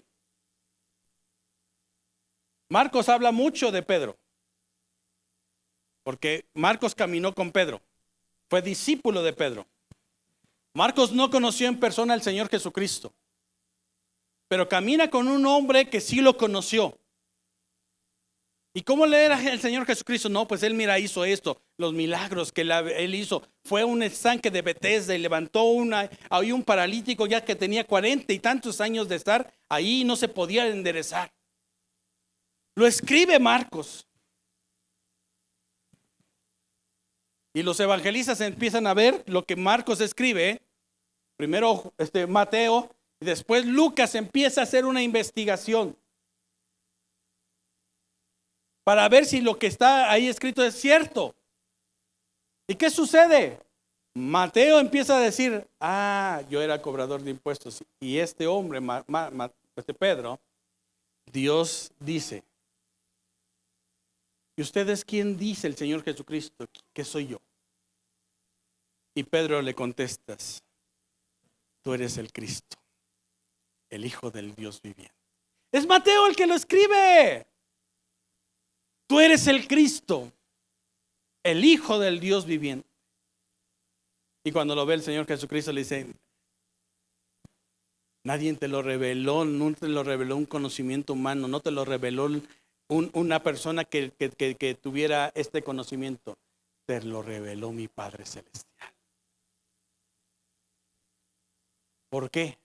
Marcos habla mucho de Pedro, porque Marcos caminó con Pedro, fue discípulo de Pedro. Marcos no conoció en persona al Señor Jesucristo, pero camina con un hombre que sí lo conoció. ¿Y cómo le era el Señor Jesucristo? No, pues él, mira, hizo esto, los milagros que él hizo. Fue un estanque de Betesda y levantó ahí un paralítico ya que tenía 40 y tantos años de estar ahí y no se podía enderezar. Lo escribe Marcos. Y los evangelistas empiezan a ver lo que Marcos escribe. Primero Mateo y después Lucas empieza a hacer una investigación para ver si lo que está ahí escrito es cierto. ¿Y qué sucede? Mateo empieza a decir, yo era cobrador de impuestos. Y este hombre, Pedro, Dios dice, ¿y usted es quién dice el Señor Jesucristo que soy yo? Y Pedro le contestas, tú eres el Cristo, el Hijo del Dios viviente. Es Mateo el que lo escribe. Tú eres el Cristo, el Hijo del Dios viviente. Y cuando lo ve el Señor Jesucristo le dice, nadie te lo reveló, no te lo reveló un conocimiento humano, no te lo reveló una persona que tuviera este conocimiento, te lo reveló mi Padre Celestial. ¿Por qué?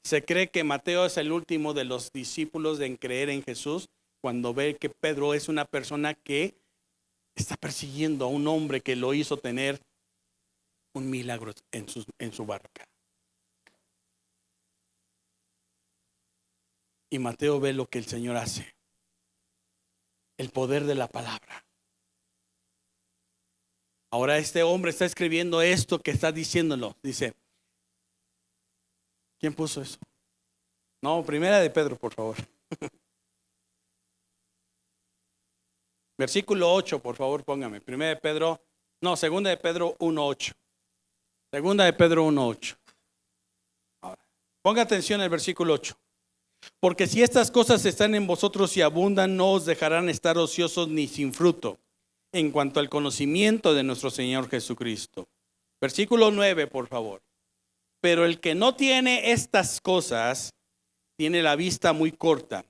Se cree que Mateo es el último de los discípulos en creer en Jesús cuando ve que Pedro es una persona que está persiguiendo a un hombre que lo hizo tener un milagro en su barca. Y Mateo ve lo que el Señor hace, el poder de la palabra. Ahora este hombre está escribiendo esto que está diciéndolo. Dice, ¿quién puso eso? No, primera de Pedro, por favor. Versículo 8, por favor, póngame. Segunda de Pedro 1:8. Segunda de Pedro 1:8. Ponga atención al versículo 8. Porque si estas cosas están en vosotros y abundan, no os dejarán estar ociosos ni sin fruto en cuanto al conocimiento de nuestro Señor Jesucristo. Versículo 9, por favor. Pero el que no tiene estas cosas, tiene la vista muy corta,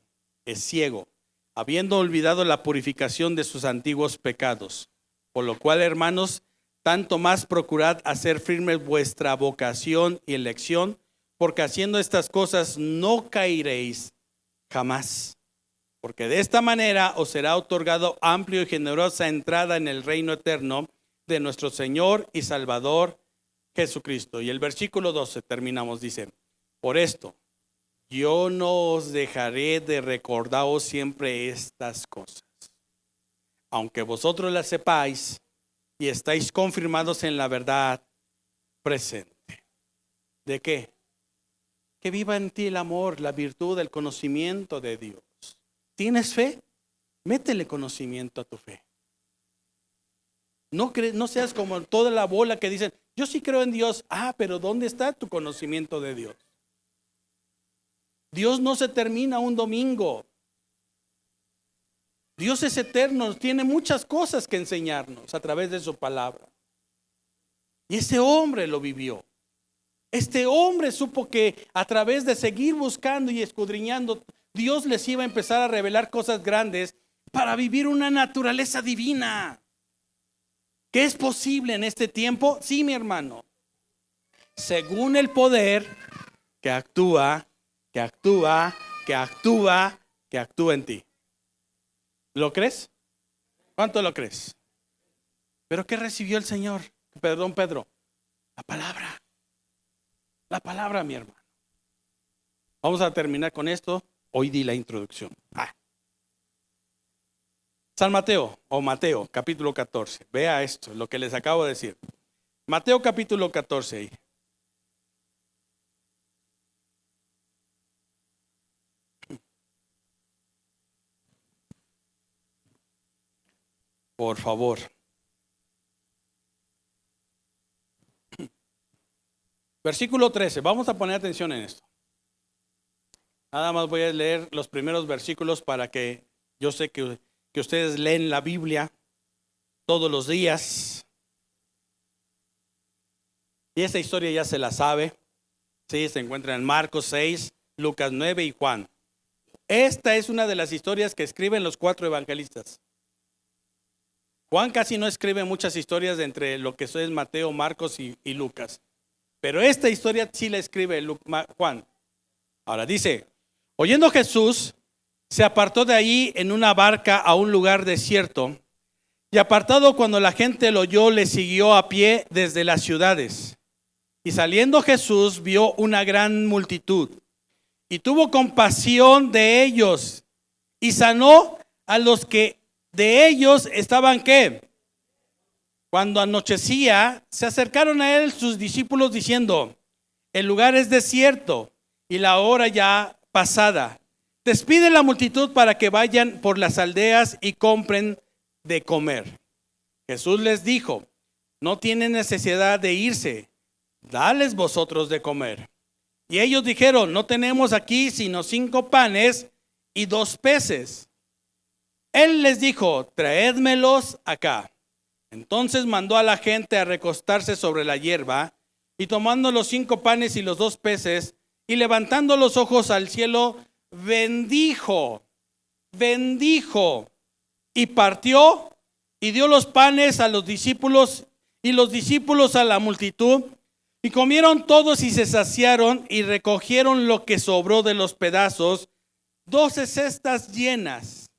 es ciego, habiendo olvidado la purificación de sus antiguos pecados. Por lo cual, hermanos, tanto más procurad hacer firme vuestra vocación y elección, porque haciendo estas cosas no caeréis jamás. Porque de esta manera os será otorgado amplia y generosa entrada en el reino eterno de nuestro Señor y Salvador Jesucristo. Y el versículo 12 terminamos, dice: por esto, yo no os dejaré de recordaros siempre estas cosas, aunque vosotros las sepáis y estáis confirmados en la verdad presente. ¿De qué? Que viva en ti el amor, la virtud, el conocimiento de Dios. ¿Tienes fe? Métele conocimiento a tu fe. No seas como toda la bola que dicen, yo sí creo en Dios. Pero ¿dónde está tu conocimiento de Dios? Dios no se termina un domingo. Dios es eterno, tiene muchas cosas que enseñarnos a través de su palabra. Y ese hombre lo vivió. Este hombre supo que a través de seguir buscando y escudriñando, Dios les iba a empezar a revelar cosas grandes para vivir una naturaleza divina. ¿Qué es posible en este tiempo? Sí, mi hermano. Según el poder que actúa en ti. ¿Lo crees? ¿Cuánto lo crees? ¿Pero qué recibió el Señor? Perdón, Pedro. La palabra. La palabra, mi hermano. Vamos a terminar con esto. Hoy di la introducción. San Mateo, o Mateo, capítulo 14. Vea esto, lo que les acabo de decir. Mateo capítulo 14. Por favor. Versículo 13. Vamos a poner atención en esto. Nada más voy a leer los primeros versículos para que yo sé que ustedes leen la Biblia todos los días. Y esa historia ya se la sabe. Sí, se encuentra en Marcos 6, Lucas 9 y Juan. Esta es una de las historias que escriben los 4 evangelistas. Juan casi no escribe muchas historias de entre lo que es Mateo, Marcos y Lucas. Pero esta historia sí la escribe Juan. Ahora dice: oyendo Jesús, se apartó de allí en una barca a un lugar desierto, y apartado cuando la gente lo oyó, le siguió a pie desde las ciudades. Y saliendo Jesús vio una gran multitud, y tuvo compasión de ellos, y sanó a los que de ellos estaban ¿qué? Cuando anochecía, se acercaron a él sus discípulos diciendo: el lugar es desierto y la hora ya pasada. Despide la multitud para que vayan por las aldeas y compren de comer. Jesús les dijo: no tienen necesidad de irse, dales vosotros de comer. Y ellos dijeron: no tenemos aquí sino 5 panes y 2 peces. Él les dijo: traédmelos acá. Entonces mandó a la gente a recostarse sobre la hierba, y tomando los 5 panes y los 2 peces, y levantando los ojos al cielo, bendijo, y partió, y dio los panes a los discípulos, y los discípulos a la multitud, y comieron todos y se saciaron, y recogieron lo que sobró de los pedazos, 12 cestas llenas.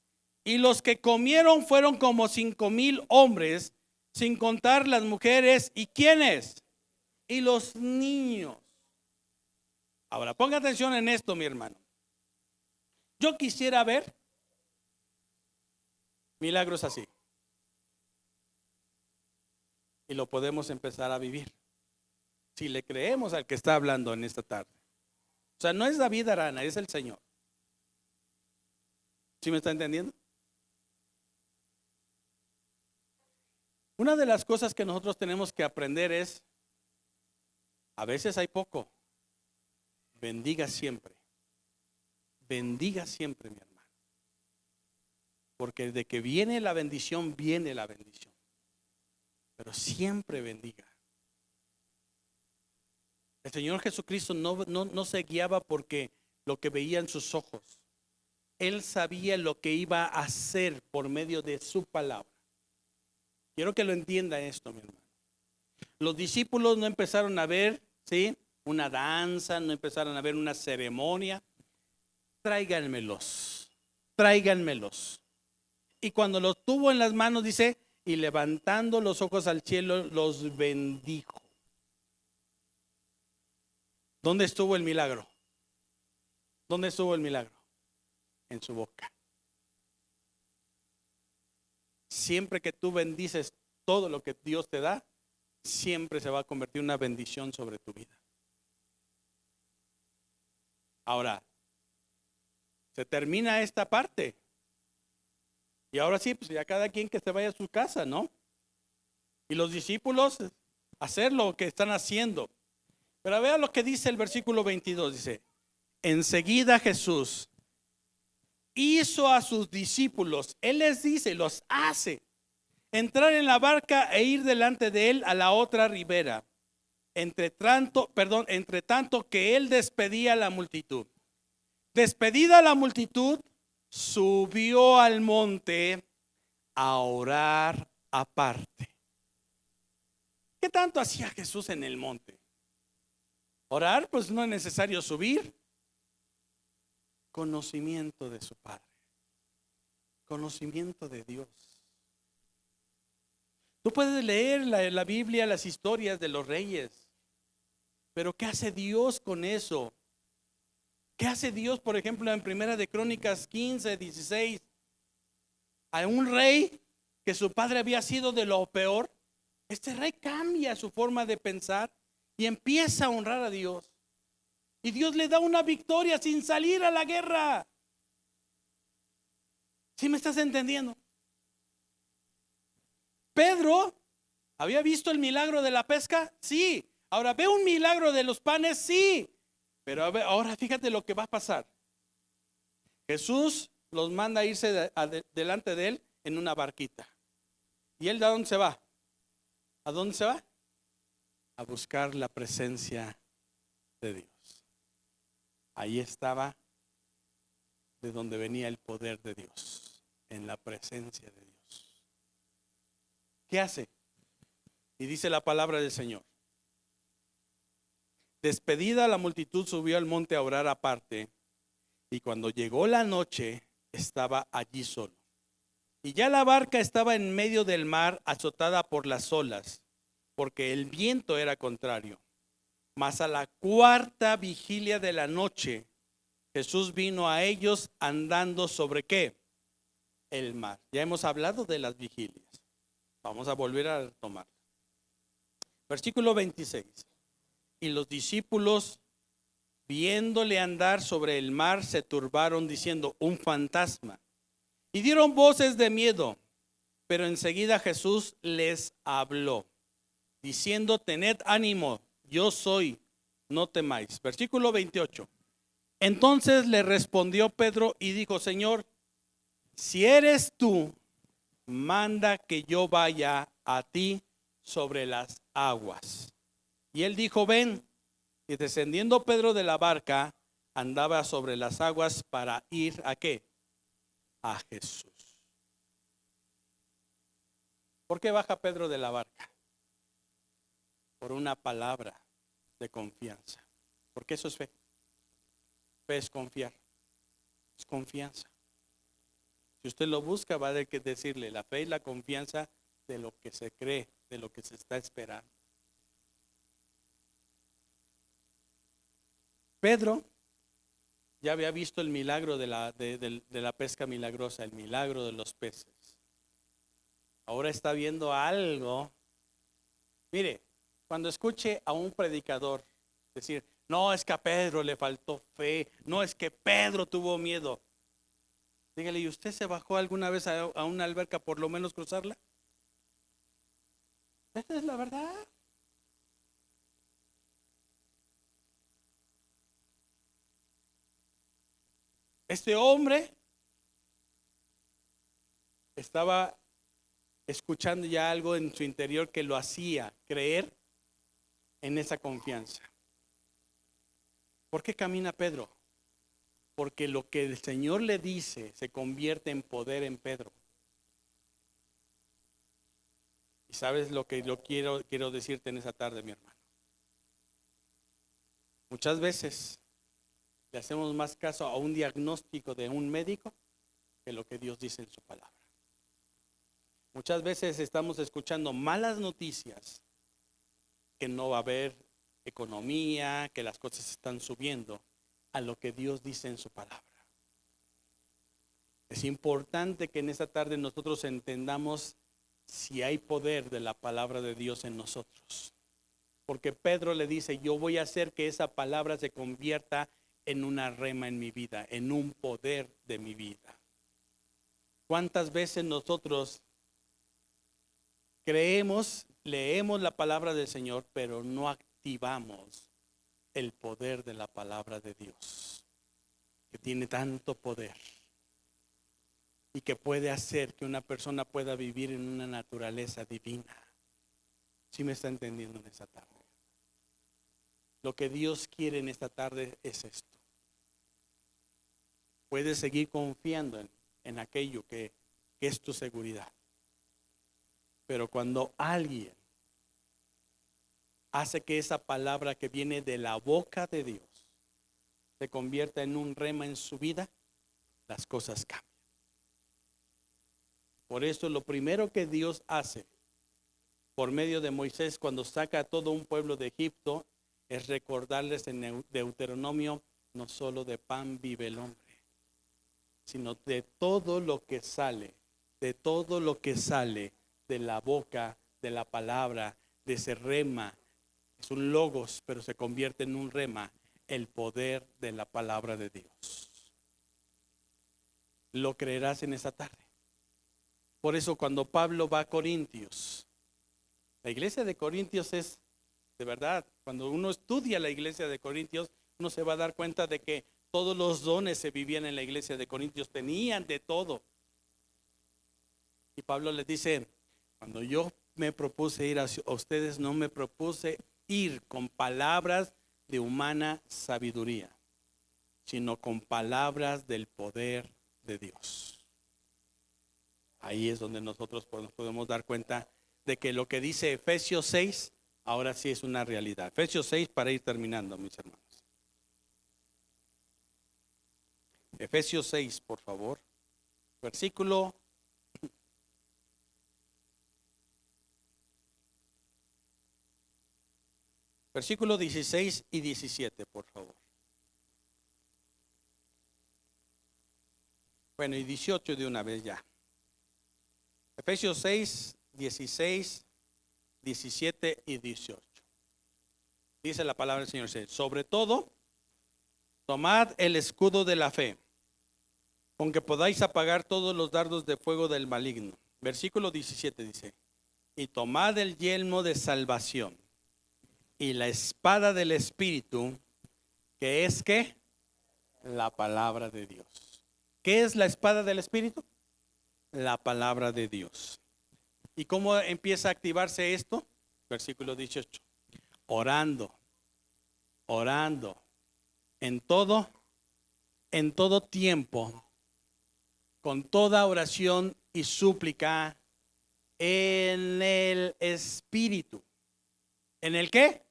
Y los que comieron fueron como 5,000 hombres, sin contar las mujeres. ¿Y quiénes? Y los niños. Ahora, ponga atención en esto, mi hermano. Yo quisiera ver milagros así. Y lo podemos empezar a vivir, si le creemos al que está hablando en esta tarde. O sea, no es David Arana, es el Señor. ¿Sí me está entendiendo? Una de las cosas que nosotros tenemos que aprender es: a veces hay poco, bendiga siempre. bendiga siempre, mi hermano. Porque de que viene la bendición, viene la bendición. Pero siempre bendiga. El Señor Jesucristo no se guiaba porque lo que veía en sus ojos. Él sabía lo que iba a hacer por medio de su palabra. Quiero que lo entienda esto, mi hermano. Los discípulos no empezaron a ver, ¿sí?, una danza, no empezaron a ver una ceremonia. Tráiganmelos, tráiganmelos. Y cuando los tuvo en las manos, dice, y levantando los ojos al cielo, los bendijo. ¿Dónde estuvo el milagro? ¿Dónde estuvo el milagro? En su boca. Siempre que tú bendices todo lo que Dios te da, siempre se va a convertir en una bendición sobre tu vida. Ahora, se termina esta parte. Y ahora sí, pues ya cada quien que se vaya a su casa, ¿no? Y los discípulos hacer lo que están haciendo. Pero vea lo que dice el versículo 22. Dice, enseguida Jesús hizo a sus discípulos, Él les dice, los hace, entrar en la barca e ir delante de Él a la otra ribera. Entre tanto que Él despedía a la multitud. Despedida la multitud, subió al monte a orar aparte. ¿Qué tanto hacía Jesús en el monte? Orar, pues no es necesario subir. Conocimiento de su Padre. Conocimiento de Dios. Tú puedes leer la Biblia, las historias de los reyes. Pero ¿qué hace Dios con eso? ¿Qué hace Dios, por ejemplo, en Primera de Crónicas 15, 16? A un rey que su padre había sido de lo peor. Este rey cambia su forma de pensar y empieza a honrar a Dios. Y Dios le da una victoria sin salir a la guerra. ¿Sí me estás entendiendo? Pedro había visto el milagro de la pesca, sí. Ahora ve un milagro de los panes, sí. Pero ahora fíjate lo que va a pasar. Jesús los manda a irse delante de él en una barquita. ¿Y él de dónde se va? ¿A dónde se va? A buscar la presencia de Dios. Ahí estaba de donde venía el poder de Dios, en la presencia de Dios. ¿Qué hace? Y dice la palabra del Señor. Despedida la multitud, subió al monte a orar aparte, y cuando llegó la noche estaba allí solo. Y ya la barca estaba en medio del mar, azotada por las olas, porque el viento era contrario. Mas a la cuarta vigilia de la noche, Jesús vino a ellos andando sobre ¿qué? El mar. Ya hemos hablado de las vigilias. Vamos a volver a tomar. Versículo 26. Y los discípulos, viéndole andar sobre el mar, se turbaron diciendo, un fantasma. Y dieron voces de miedo. Pero enseguida Jesús les habló, diciendo, tened ánimo, yo soy, no temáis. Versículo 28. Entonces le respondió Pedro y dijo, Señor, si eres tú, manda que yo vaya a ti sobre las aguas. Y él dijo, ven. Y descendiendo Pedro de la barca, andaba sobre las aguas para ir ¿a qué? A Jesús. ¿Por qué baja Pedro de la barca? Por una palabra de confianza. Porque eso es fe. Fe es confiar. Es confianza. Si usted lo busca, va a haber que decirle, la fe y la confianza de lo que se cree, de lo que se está esperando. Pedro ya había visto el milagro de la pesca milagrosa, el milagro de los peces. Ahora está viendo algo. Mire, cuando escuche a un predicador decir, no, es que a Pedro le faltó fe, no, es que Pedro tuvo miedo. Dígale, ¿y usted se bajó alguna vez a una alberca por lo menos cruzarla? Esa es la verdad. Este hombre estaba escuchando ya algo en su interior que lo hacía creer en esa confianza. ¿Por qué camina Pedro? Porque lo que el Señor le dice se convierte en poder en Pedro. ¿Y sabes lo que quiero decirte en esa tarde, mi hermano? Muchas veces le hacemos más caso a un diagnóstico de un médico que lo que Dios dice en su palabra. Muchas veces estamos escuchando malas noticias, que no va a haber economía, que las cosas están subiendo, a lo que Dios dice en su palabra. Es importante que en esta tarde nosotros entendamos si hay poder de la palabra de Dios en nosotros. Porque Pedro le dice, yo voy a hacer que esa palabra se convierta en una rema en mi vida, en un poder de mi vida. ¿Cuántas veces nosotros creemos, leemos la palabra del Señor, pero no activamos el poder de la palabra de Dios, que tiene tanto poder y que puede hacer que una persona pueda vivir en una naturaleza divina? ¿Sí me está entendiendo en esta tarde? Lo que Dios quiere en esta tarde es esto. Puedes seguir confiando en aquello que es tu seguridad. Pero cuando alguien hace que esa palabra que viene de la boca de Dios se convierta en un rema en su vida, las cosas cambian. Por eso lo primero que Dios hace por medio de Moisés cuando saca a todo un pueblo de Egipto es recordarles en Deuteronomio, no solo de pan vive el hombre, sino de todo lo que sale, de todo lo que sale de la boca, de la palabra, de ese rema. Es un logos, pero se convierte en un rema, el poder de la palabra de Dios. ¿Lo creerás en esta tarde? Por eso cuando Pablo va a Corintios, la iglesia de Corintios es, de verdad, cuando uno estudia la iglesia de Corintios, uno se va a dar cuenta de que todos los dones se vivían en la iglesia de Corintios, tenían de todo. Y Pablo les dice, cuando yo me propuse ir a ustedes, no me propuse ir con palabras de humana sabiduría, sino con palabras del poder de Dios. Ahí es donde nosotros nos podemos dar cuenta de que lo que dice Efesios 6, ahora sí es una realidad. Efesios 6 para ir terminando, mis hermanos. Efesios 6, por favor. Versículo 16 y 17, por favor. Bueno, y 18 de una vez ya. Efesios 6, 16, 17 y 18. Dice la palabra del Señor: sobre todo, tomad el escudo de la fe, con que podáis apagar todos los dardos de fuego del maligno. Versículo 17 dice: y tomad el yelmo de salvación y la espada del Espíritu, que es ¿qué? La palabra de Dios. ¿Qué es la espada del Espíritu? La palabra de Dios. ¿Y cómo empieza a activarse esto? Versículo 18. Orando, en todo tiempo, con toda oración y súplica en el Espíritu. ¿En el qué?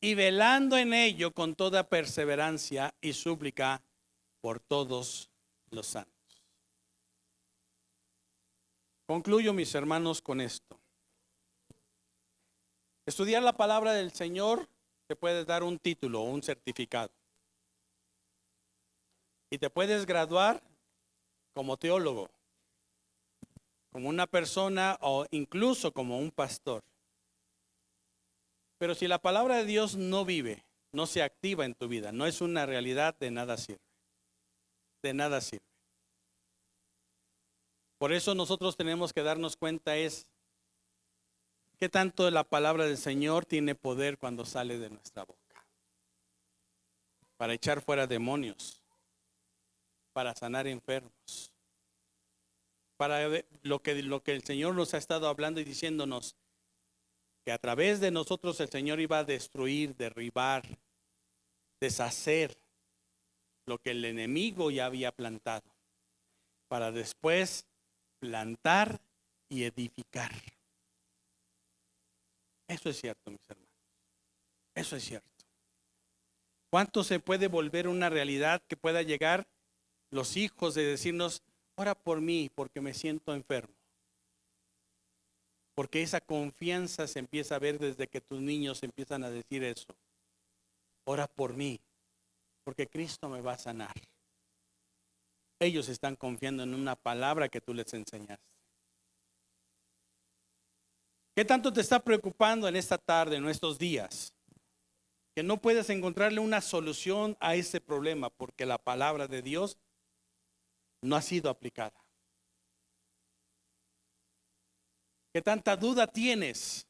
Y velando en ello con toda perseverancia y súplica por todos los santos. Concluyo, mis hermanos, con esto. Estudiar la palabra del Señor te puede dar un título o un certificado. Y te puedes graduar como teólogo, como una persona o incluso como un pastor. Pero si la palabra de Dios no vive, no se activa en tu vida, no es una realidad, de nada sirve. De nada sirve. Por eso nosotros tenemos que darnos cuenta es qué tanto la palabra del Señor tiene poder cuando sale de nuestra boca. Para echar fuera demonios, para sanar enfermos. Para lo que el Señor nos ha estado hablando y diciéndonos, que a través de nosotros el Señor iba a destruir, derribar, deshacer lo que el enemigo ya había plantado, para después plantar y edificar. Eso es cierto, mis hermanos. Eso es cierto. ¿Cuánto se puede volver una realidad que pueda llegar los hijos de decirnos, ora por mí porque me siento enfermo? Porque esa confianza se empieza a ver desde que tus niños empiezan a decir eso. Ora por mí porque Cristo me va a sanar. Ellos están confiando en una palabra que tú les enseñaste. ¿Qué tanto te está preocupando en esta tarde, en estos días? Que no puedes encontrarle una solución a ese problema porque la palabra de Dios no ha sido aplicada. ¿Qué tanta duda tienes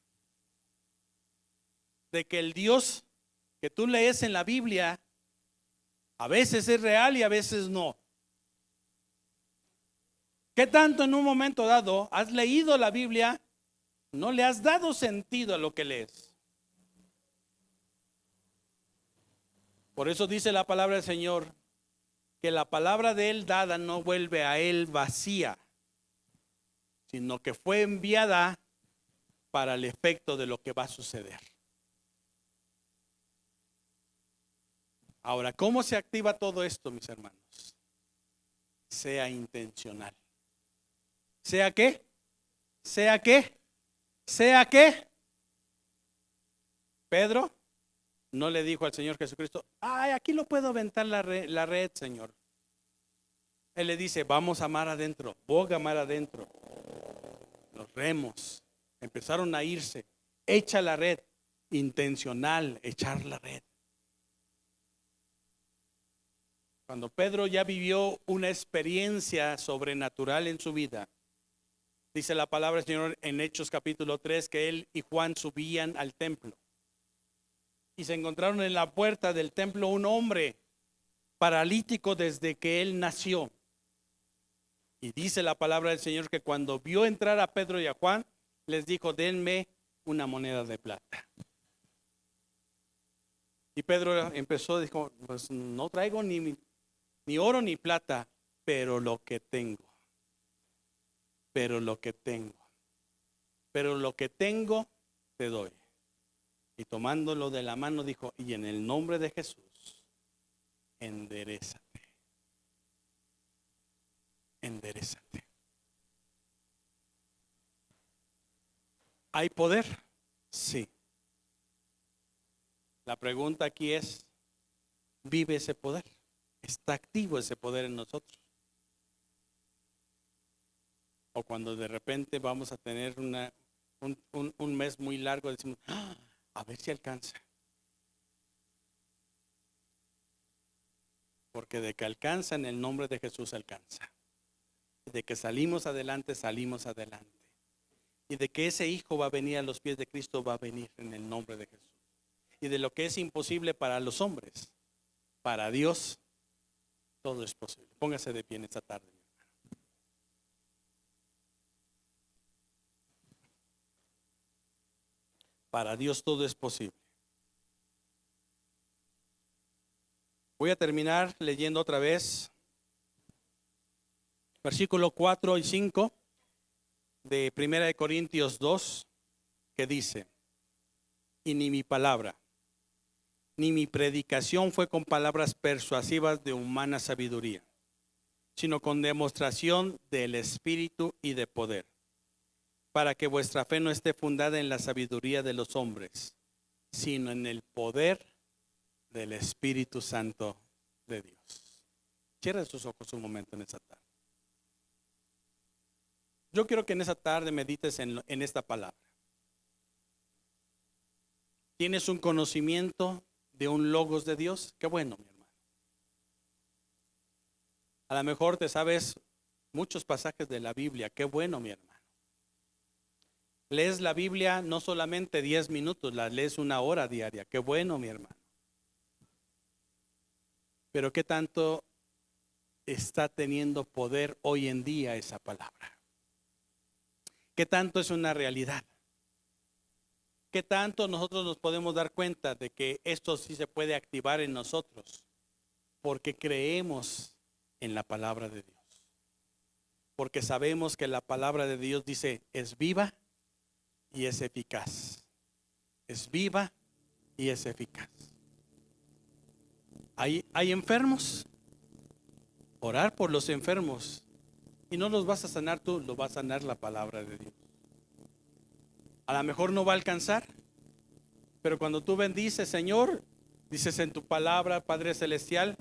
de que el Dios que tú lees en la Biblia a veces es real y a veces no? ¿Qué tanto en un momento dado has leído la Biblia, no le has dado sentido a lo que lees? Por eso dice la palabra del Señor, que la palabra de Él dada no vuelve a Él vacía, sino que fue enviada para el efecto de lo que va a suceder. Ahora, ¿cómo se activa todo esto, mis hermanos? Sea intencional. ¿Sea qué? ¿Sea qué? ¿Sea qué? Pedro no le dijo al Señor Jesucristo, ay, aquí lo puedo aventar la red, Señor. Él le dice, vamos a mar adentro, boga mar adentro. Los remos empezaron a irse. Echa la red. Intencional, echar la red. Cuando Pedro ya vivió una experiencia sobrenatural en su vida, dice la palabra del Señor en Hechos capítulo 3 que él y Juan subían al templo. Y se encontraron en la puerta del templo un hombre paralítico desde que él nació. Y dice la palabra del Señor que cuando vio entrar a Pedro y a Juan, les dijo, denme una moneda de plata. Y Pedro empezó, dijo, pues no traigo ni oro ni plata, pero lo que tengo. Pero lo que tengo te doy. Y tomándolo de la mano dijo, y en el nombre de Jesús, enderésate. Enderésate. ¿Hay poder? Sí. La pregunta aquí es, ¿vive ese poder? ¿Está activo ese poder en nosotros? O cuando de repente vamos a tener un mes muy largo, decimos, a ver si alcanza. Porque de que alcanza, en el nombre de Jesús alcanza. De que salimos adelante, salimos adelante. Y de que ese hijo va a venir a los pies de Cristo, va a venir en el nombre de Jesús. Y de lo que es imposible para los hombres, para Dios, todo es posible. Póngase de pie en esta tarde. Para Dios todo es posible. Voy a terminar leyendo otra vez versículo 4 y 5 de 1 Corintios 2, que dice, y ni mi palabra, ni mi predicación fue con palabras persuasivas de humana sabiduría, sino con demostración del Espíritu y de poder, para que vuestra fe no esté fundada en la sabiduría de los hombres, sino en el poder del Espíritu Santo de Dios. Cierren sus ojos un momento en esta tarde. Yo quiero que en esta tarde medites en esta palabra. ¿Tienes un conocimiento de un logos de Dios? Qué bueno, mi hermano. A lo mejor te sabes muchos pasajes de la Biblia. Qué bueno, mi hermano. Lees la Biblia no solamente 10 minutos, la lees 1 hora diaria. Qué bueno, mi hermano. Pero qué tanto está teniendo poder hoy en día esa palabra? ¿Qué tanto es una realidad? ¿Qué tanto nosotros nos podemos dar cuenta de que esto sí se puede activar en nosotros? Porque creemos en la palabra de Dios. Porque sabemos que la palabra de Dios dice, es viva y es eficaz. Es viva y es eficaz. ¿Hay enfermos? Orar por los enfermos. Y no los vas a sanar tú, los va a sanar la palabra de Dios. A lo mejor no va a alcanzar, pero cuando tú bendices, Señor, dices en tu palabra, Padre Celestial,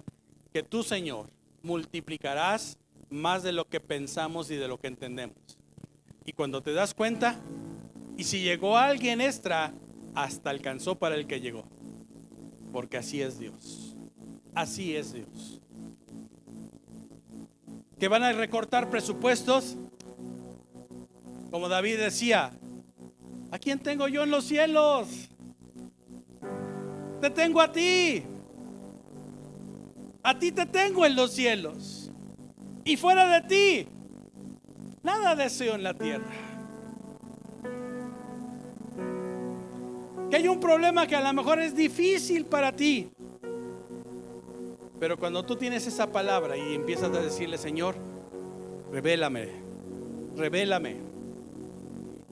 que tú, Señor, multiplicarás más de lo que pensamos y de lo que entendemos. Y cuando te das cuenta, y si llegó alguien extra, hasta alcanzó para el que llegó. Porque así es Dios. Así es Dios. ¿Que van a recortar presupuestos? Como David decía, ¿a quién tengo yo en los cielos? Te tengo a ti. A ti te tengo en los cielos. Y fuera de ti, nada deseo en la tierra. Que hay un problema que a lo mejor es difícil para ti. Pero cuando tú tienes esa palabra y empiezas a decirle, Señor, revélame, revélame.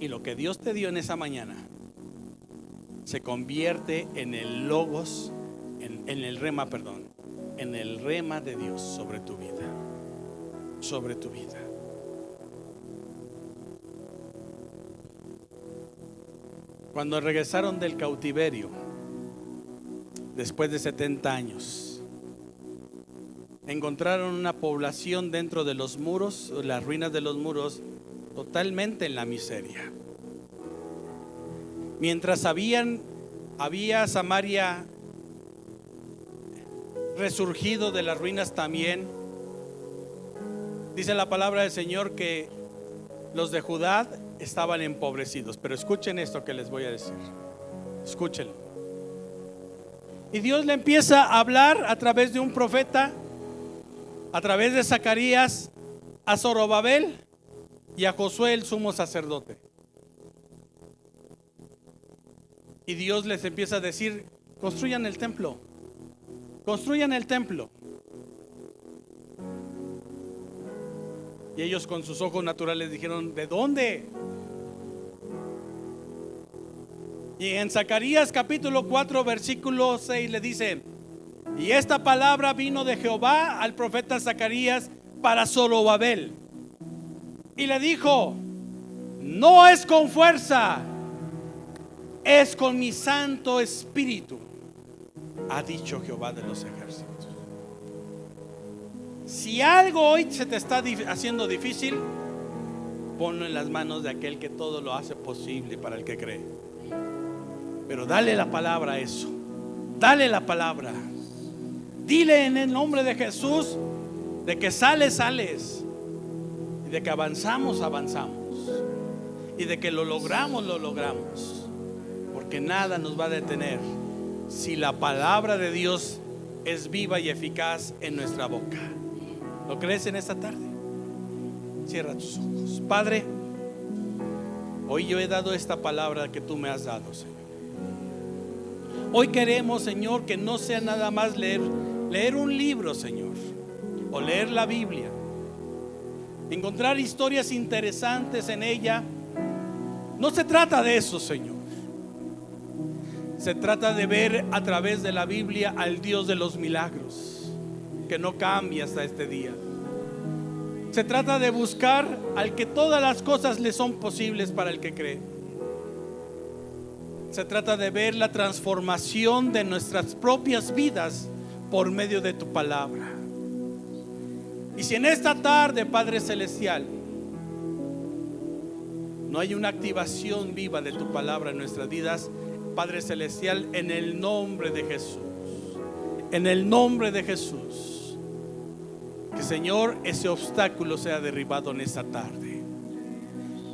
Y lo que Dios te dio en esa mañana se convierte en el logos, en el rema, perdón, en el rema de Dios sobre tu vida. Sobre tu vida. Cuando regresaron del cautiverio, después de 70 años, encontraron una población dentro de los muros, las ruinas de los muros, totalmente en la miseria. Mientras había Samaria resurgido de las ruinas también, dice la palabra del Señor que los de Judá estaban empobrecidos. Pero escuchen esto que les voy a decir. Escúchenlo. Y Dios le empieza a hablar a través de un profeta, a través de Zacarías, a Zorobabel y a Josué, el sumo sacerdote. Y Dios les empieza a decir, construyan el templo. Construyan el templo. Y ellos con sus ojos naturales dijeron, ¿de dónde? Y en Zacarías capítulo 4 versículo 6 le dice, y esta palabra vino de Jehová al profeta Zacarías para Zorobabel. Y le dijo, no es con fuerza, es con mi Santo Espíritu, ha dicho Jehová de los ejércitos. Si algo hoy se te está haciendo difícil, ponlo en las manos de aquel que todo lo hace posible para el que cree. Pero dale la palabra a eso. Dale la palabra. Dile en el nombre de Jesús de que sales. Y de que avanzamos. Y de que lo logramos. Porque nada nos va a detener si la palabra de Dios es viva y eficaz en nuestra boca. ¿Lo crees en esta tarde? Cierra tus ojos. Padre, hoy yo he dado esta palabra que tú me has dado, Señor. Hoy queremos, Señor, que no sea nada más leer un libro, Señor, o leer la Biblia, encontrar historias interesantes en ella. No se trata de eso, Señor. Se trata de ver a través de la Biblia al Dios de los milagros, que no cambia hasta este día. Se trata de buscar al que todas las cosas le son posibles para el que cree. Se trata de ver la transformación de nuestras propias vidas por medio de tu palabra. Y si en esta tarde, Padre Celestial, no hay una activación viva de tu palabra en nuestras vidas, Padre Celestial, en el nombre de Jesús, en el nombre de Jesús, que, Señor, ese obstáculo sea derribado en esta tarde.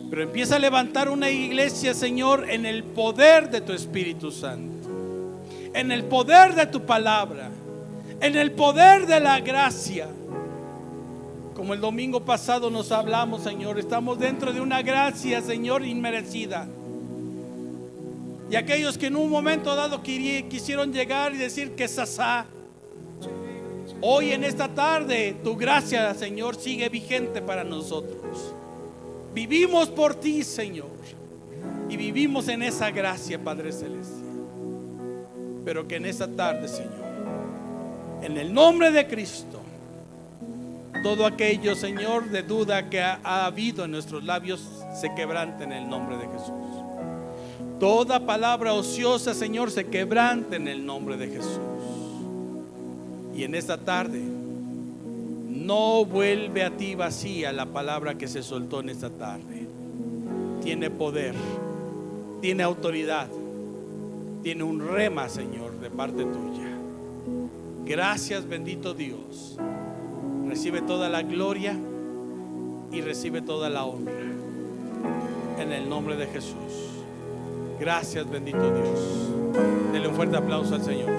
Pero empieza a levantar una iglesia, Señor, en el poder de tu Espíritu Santo, en el poder de tu palabra, en el poder de la gracia. Como el domingo pasado nos hablamos, Señor, estamos dentro de una gracia, Señor, inmerecida. Y aquellos que en un momento dado quisieron llegar y decir que sasá, hoy en esta tarde tu gracia, Señor, sigue vigente para nosotros. Vivimos por ti, Señor, y vivimos en esa gracia, Padre Celestial. Pero que en esta tarde, Señor, en el nombre de Cristo, todo aquello, Señor, de duda que ha habido en nuestros labios se quebrante en el nombre de Jesús. Toda palabra ociosa, Señor, se quebrante en el nombre de Jesús. Y en esta tarde no vuelve a ti vacía la palabra que se soltó en esta tarde. Tiene poder, tiene autoridad, tiene un rema, Señor, de parte tuya. Gracias, bendito Dios. Recibe toda la gloria y recibe toda la honra en el nombre de Jesús. Gracias, bendito Dios. Denle un fuerte aplauso al Señor.